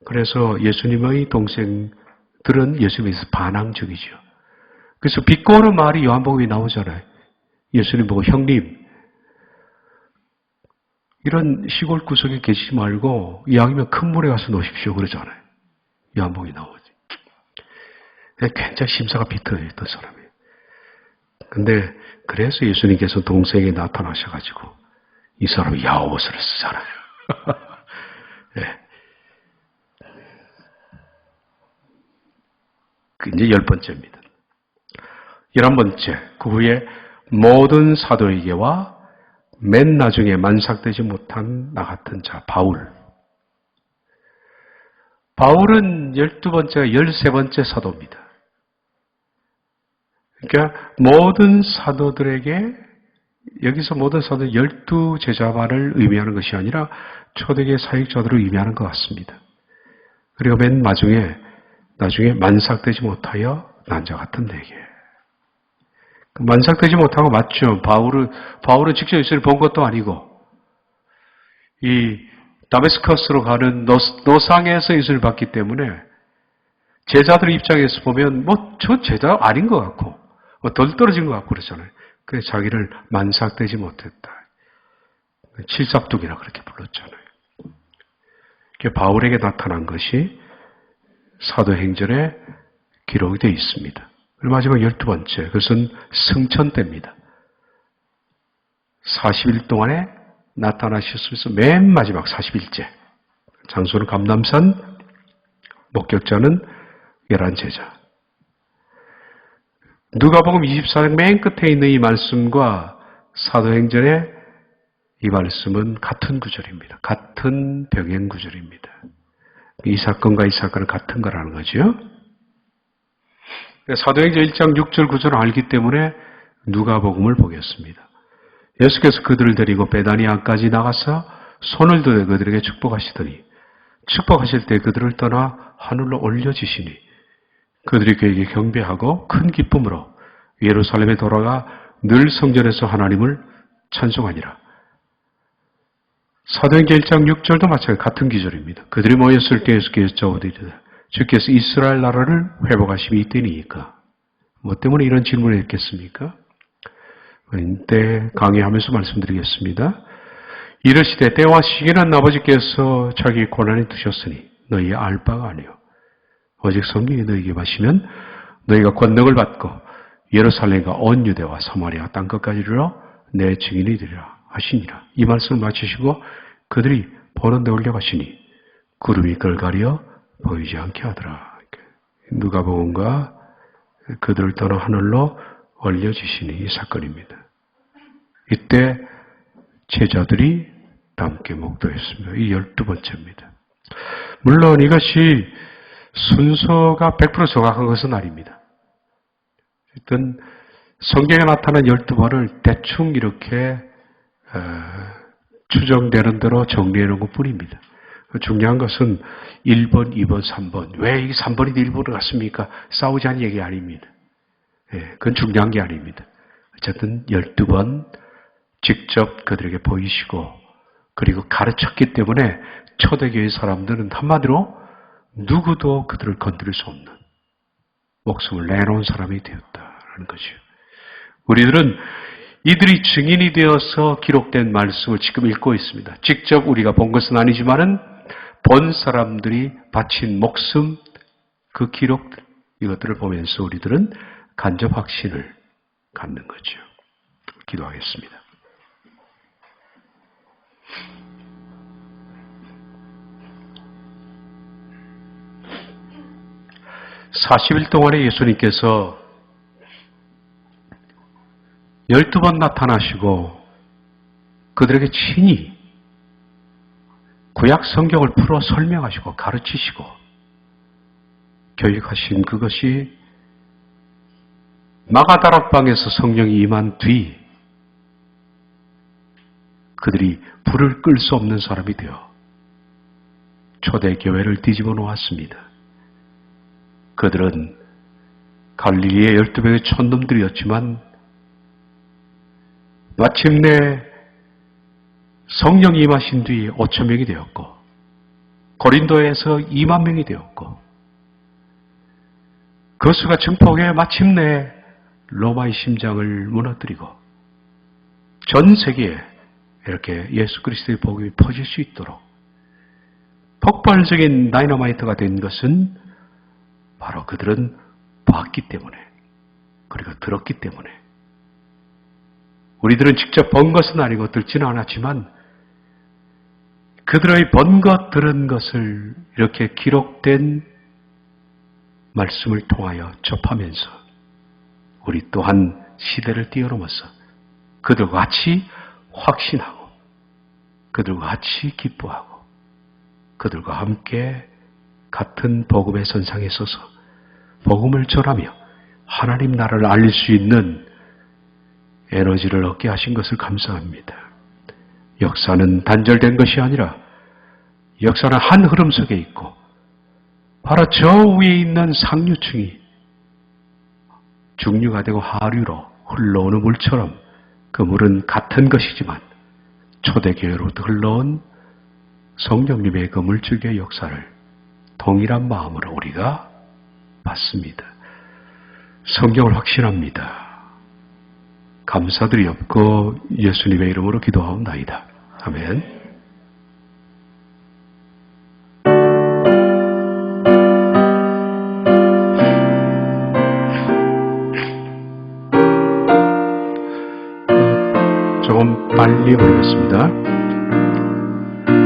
그래서 예수님의 동생들은 예수님에 대해서 반항적이죠. 그래서 비꼬는 말이 요한복음에 나오잖아요. 예수님 보고 형님 이런 시골 구석에 계시지 말고 이왕이면 큰 물에 가서 놓으십시오 그러잖아요. 요한복음에 나오지. 굉장히 심사가 비틀어졌던 사람이에요. 근데 그래서 예수님께서 동생에 나타나셔가지고 이 사람이 야고보서를 쓰잖아요. 네. 그 이제 10번째입니다. 11번째, 그 후에 모든 사도에게와 맨 나중에 만삭되지 못한 나 같은 자, 바울. 바울은 12번째가 13번째 사도입니다. 그러니까 모든 사도들에게 여기서 모든 사도는 12제자만을 의미하는 것이 아니라 초대교회 사역자들을 의미하는 것 같습니다. 그리고 맨 나중에 만삭되지 못하여 난 자 같은 내게. 만삭되지 못하고 맞죠. 바울은 직접 예수를 본 것도 아니고 이 다메스커스로 가는 노상에서 예수를 봤기 때문에 제자들 입장에서 보면 저 제자 아닌 것 같고 덜 떨어진 것 같고 그러잖아요. 그래서 자기를 만삭되지 못했다. 칠삭둥이라 그렇게 불렀잖아요. 바울에게 나타난 것이 사도행전에 기록이 되어 있습니다. 그리고 마지막 12번째, 그것은 승천 때입니다. 40일 동안에 나타나셨으면서 맨 마지막 40일째. 장소는 감람산, 목격자는 11제자. 누가복음 24장 맨 끝에 있는 이 말씀과 사도행전의 이 말씀은 같은 구절입니다. 같은 병행 구절입니다. 이 사건과 이 사건은 같은 거라는 거죠. 사도행전 1장 6절 9절을 알기 때문에 누가복음을 보겠습니다. 예수께서 그들을 데리고 베다니아까지 나가서 손을 들어 그들에게 축복하시더니 축복하실 때 그들을 떠나 하늘로 올려지시니 그들이 그에게 경배하고 큰 기쁨으로 예루살렘에 돌아가 늘 성전에서 하나님을 찬송하니라. 사도행전 1장 6절도 마찬가지 같은 기절입니다. 그들이 모였을 때 예수께서 여쭤오되 주께서 이스라엘 나라를 회복하심이 이때니까. 뭐 때문에 이런 질문을 했겠습니까? 이때 강의하면서 말씀드리겠습니다. 이르시되 때와 시기는 아버지께서 자기 고난에 두셨으니 너희 알 바가 아니요 오직 성령이 너희에게 마시면 너희가 권능을 받고 예루살렘과 온 유대와 사마리아 땅끝까지 이르러 내 증인이 되리라 하시니라. 이 말씀을 마치시고 그들이 보는 데 올려가시니 구름이 그를 가려 보이지 않게 하더라. 누가복음과 그들을 떠나 하늘로 올려지시니 이 사건입니다. 이때 제자들이 함께 목도했습니다. 이 12번째입니다. 물론 이것이 순서가 100% 정확한 것은 아닙니다. 어쨌든 성경에 나타난 12번을 대충 이렇게 추정되는 대로 정리해 놓은 것 뿐입니다. 중요한 것은 1번, 2번, 3번. 왜 이게 3번이 1번으로 갔습니까? 싸우자는 얘기 아닙니다. 그건 중요한 게 아닙니다. 어쨌든 12번 직접 그들에게 보이시고 그리고 가르쳤기 때문에 초대교회 사람들은 한마디로 누구도 그들을 건드릴 수 없는 목숨을 내놓은 사람이 되었다라는 거죠. 우리들은 이들이 증인이 되어서 기록된 말씀을 지금 읽고 있습니다. 직접 우리가 본 것은 아니지만은 본 사람들이 바친 목숨, 그 기록, 이것들을 보면서 우리들은 간접 확신을 갖는 거죠. 기도하겠습니다. 40일 동안에 예수님께서 12번 나타나시고 그들에게 친히 구약 성경을 풀어 설명하시고 가르치시고 교육하신 그것이 마가다락방에서 성령이 임한 뒤 그들이 불을 끌 수 없는 사람이 되어 초대교회를 뒤집어 놓았습니다. 그들은 갈릴리의 12명의 촌놈들이었지만 마침내 성령이 임하신 뒤 5,000명이 되었고 고린도에서 2만 명이 되었고 그 수가 증폭해 마침내 로마의 심장을 무너뜨리고 전 세계에 이렇게 예수 그리스도의 복음이 퍼질 수 있도록 폭발적인 다이너마이트가 된 것은 바로 그들은 봤기 때문에 그리고 들었기 때문에 우리들은 직접 본 것은 아니고 듣지는 않았지만 그들의 본 것, 들은 것을 이렇게 기록된 말씀을 통하여 접하면서 우리 또한 시대를 뛰어넘어서 그들과 같이 확신하고 그들과 같이 기뻐하고 그들과 함께 같은 복음의 선상에 서서 복음을 전하며 하나님 나라를 알릴 수 있는 에너지를 얻게 하신 것을 감사합니다. 역사는 단절된 것이 아니라 역사는 한 흐름 속에 있고 바로 저 위에 있는 상류층이 중류가 되고 하류로 흘러오는 물처럼 그 물은 같은 것이지만 초대교회로부터 흘러온 성령님의 그 물줄기의 역사를 동일한 마음으로 우리가 받습니다. 성경을 확신합니다. 감사드리옵고 예수님의 이름으로 기도하옵나이다. 아멘. 조금 빨리 부르겠습니다.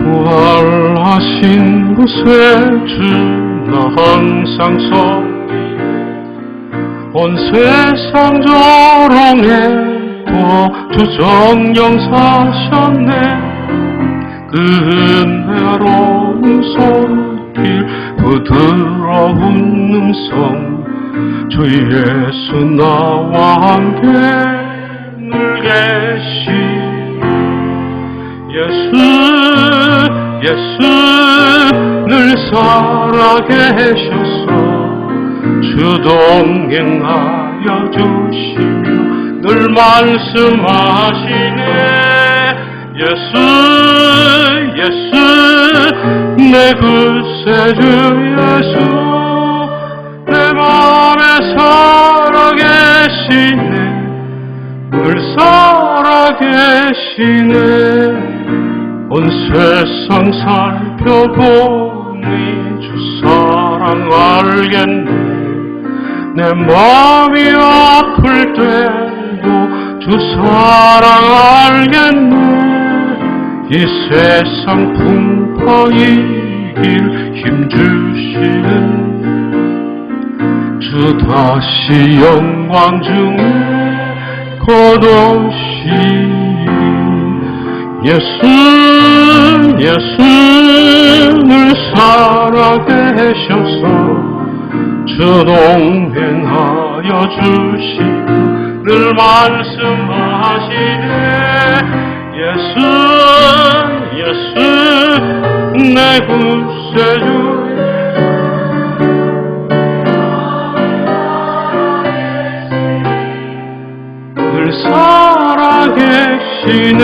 부활하신 곳에 주 나 항상 서기에 온 세상 조롱에도 주 정령 사셨네. 그 은혜로운 손길 부드러운 음성 주 예수 나와 함께 늘 계시 예수 늘 살아계셔서 주 동행하여 주시며 늘 말씀하시네. 예수 내 구세주 예수 내 맘에 살아계시네. 늘 살아계시네. 온 세상 살펴보니 주 사랑 알겠네. 내 마음이 아플 때도 주 사랑 알겠네. 이 세상 풍파 이길 힘주시는 주 다시 영광 중에 곧 오시니 예수 늘 살아계셔서 주 동행하여 주시고 늘 말씀하시네. 예수 내 구세주 늘 살아계시네.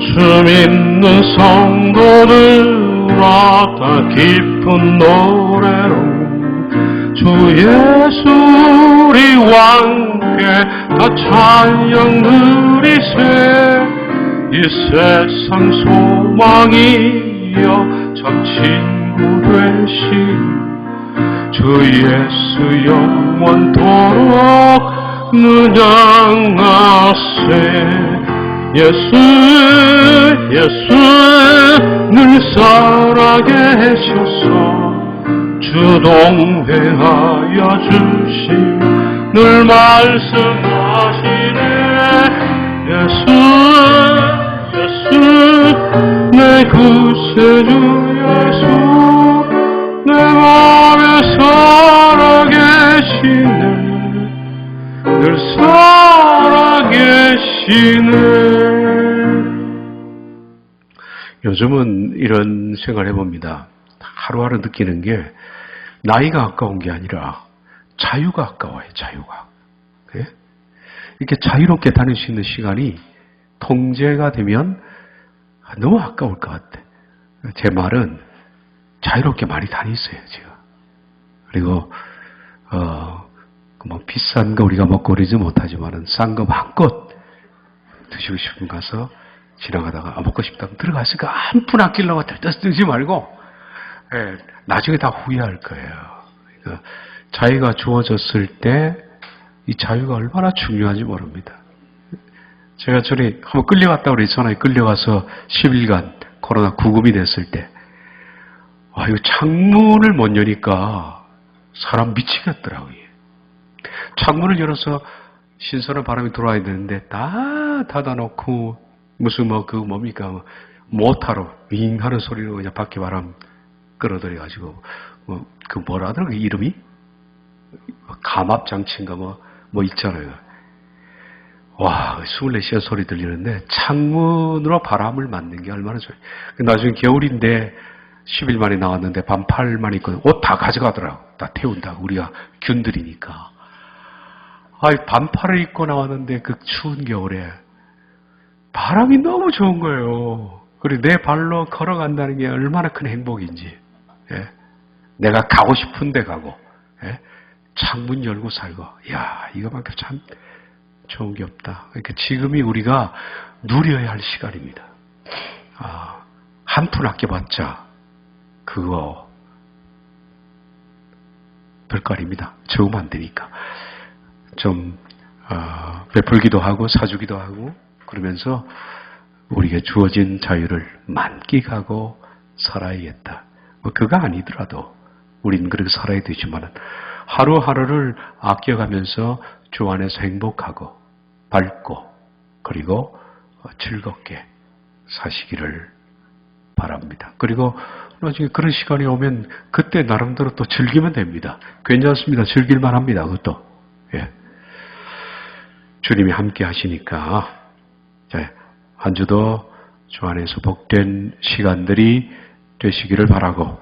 주 믿는 성도들아 다 깊은 노래로 주 예수 우리 왕께 다 찬양 드리세. 이 세상 소망이여 참 친구 되신 주 예수 영원토록 누양하세. 예수 늘 살아계셔서 주 동행하여 주시며 늘 말씀하시네. 예수 내 구세주 주 예수 내 맘에 살아계시네 늘 살아계시네. 요즘은 이런 생각을 해봅니다. 하루하루 느끼는 게 나이가 아까운 게 아니라 자유가 아까워요. 자유가. 예? 이렇게 자유롭게 다닐 수 있는 시간이 통제가 되면 너무 아까울 것 같아. 제 말은 자유롭게 많이 다니세요, 지금. 그리고 뭐 비싼 거 우리가 먹고 그러지 못하지만은 싼 거 마음껏 드시고 싶으면 가서 지나가다가 먹고 싶다면 들어갔으니까 한 푼 아끼려고 들떠쓰지 말고 예, 나중에 다 후회할 거예요. 그러니까 자유가 주어졌을 때 이 자유가 얼마나 중요한지 모릅니다. 제가 전에 한번 끌려갔다고 그랬잖아요. 끌려가서 10일간 코로나 구금이 됐을 때 이거 창문을 못 여니까 사람 미치겠더라고요. 창문을 열어서 신선한 바람이 들어와야 되는데 다 닫아놓고 무슨 뭡니까 모타로 윙 하는 소리로 그냥 밖에 바람 끌어들여가지고 뭐라 하더라고요. 이름이 감압장치인가 뭐 있잖아요. 와 24시간 소리 들리는데 창문으로 바람을 맞는 게 얼마나 좋아요. 나중에 겨울인데 10일 만에 나왔는데 반팔만 입고 옷 다 가져가더라고. 다 태운다고. 우리가 균들이니까. 반팔을 입고 나왔는데 그 추운 겨울에 바람이 너무 좋은 거예요. 그리고 내 발로 걸어간다는 게 얼마나 큰 행복인지. 예? 내가 가고 싶은데 가고 예? 창문 열고 살고 이거만큼 참 좋은 게 없다. 그러니까 지금이 우리가 누려야 할 시간입니다. 한 푼 아껴봤자 그거 별거 아닙니다. 적으면 안 되니까. 좀 베풀기도 하고 사주기도 하고 그러면서 우리에게 주어진 자유를 만끽하고 살아야겠다. 그거 아니더라도 우린 그렇게 살아야 되지만 하루하루를 아껴가면서 주 안에서 행복하고 밝고 그리고 즐겁게 사시기를 바랍니다. 그리고 나중에 그런 시간이 오면 그때 나름대로 또 즐기면 됩니다. 괜찮습니다. 즐길만 합니다. 그것도. 예. 주님이 함께 하시니까 한 주도 주 안에서 복된 시간들이 되시기를 바라고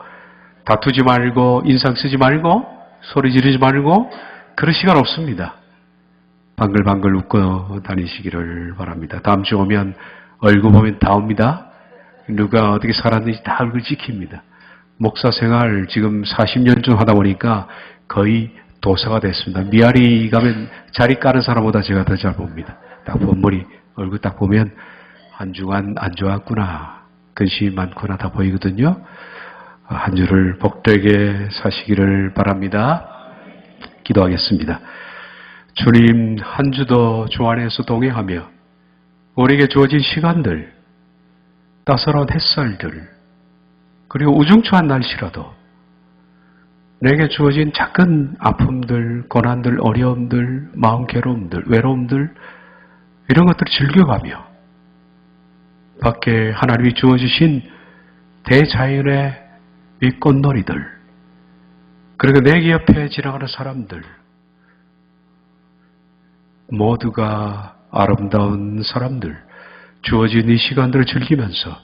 다투지 말고 인상 쓰지 말고 소리 지르지 말고 그런 시간 없습니다. 방글방글 웃고 다니시기를 바랍니다. 다음 주 오면 얼굴 보면 다 옵니다. 누가 어떻게 살았는지 다 얼굴 찍힙니다. 목사 생활 지금 40년쯤 하다 보니까 거의 도사가 됐습니다. 미아리 가면 자리 까는 사람보다 제가 더 잘 봅니다. 딱 본머리 얼굴 딱 보면 한 주간 안 좋았구나. 근심이 많구나 다 보이거든요. 한 주를 복되게 사시기를 바랍니다. 기도하겠습니다. 주님 한 주도 주 안에서 동행하며 우리에게 주어진 시간들 따스러운 햇살들 그리고 우중충한 날씨라도 내게 주어진 작은 아픔들, 고난들, 어려움들, 마음 괴로움들, 외로움들 이런 것들을 즐겨가며 밖에 하나님이 주어주신 대자연의 이 꽃놀이들 그리고 내 옆에 지나가는 사람들 모두가 아름다운 사람들 주어진 이 시간들을 즐기면서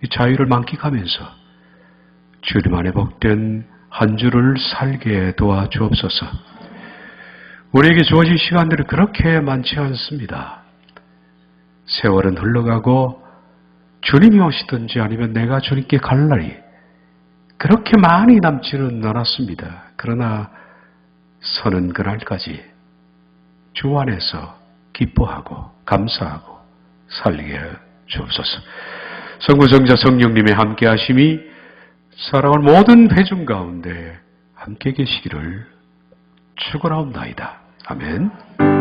이 자유를 만끽하면서 주님 안에 복된 한 주를 살게 도와주옵소서. 우리에게 주어진 시간들은 그렇게 많지 않습니다. 세월은 흘러가고 주님이 오시든지 아니면 내가 주님께 갈 날이 그렇게 많이 남지는 않았습니다. 그러나 서는 그날까지 주 안에서 기뻐하고 감사하고 살게 주옵소서. 성부성자 성령님의 함께 하심이 사랑하는 모든 회중 가운데 함께 계시기를 축원하옵나이다. 아멘.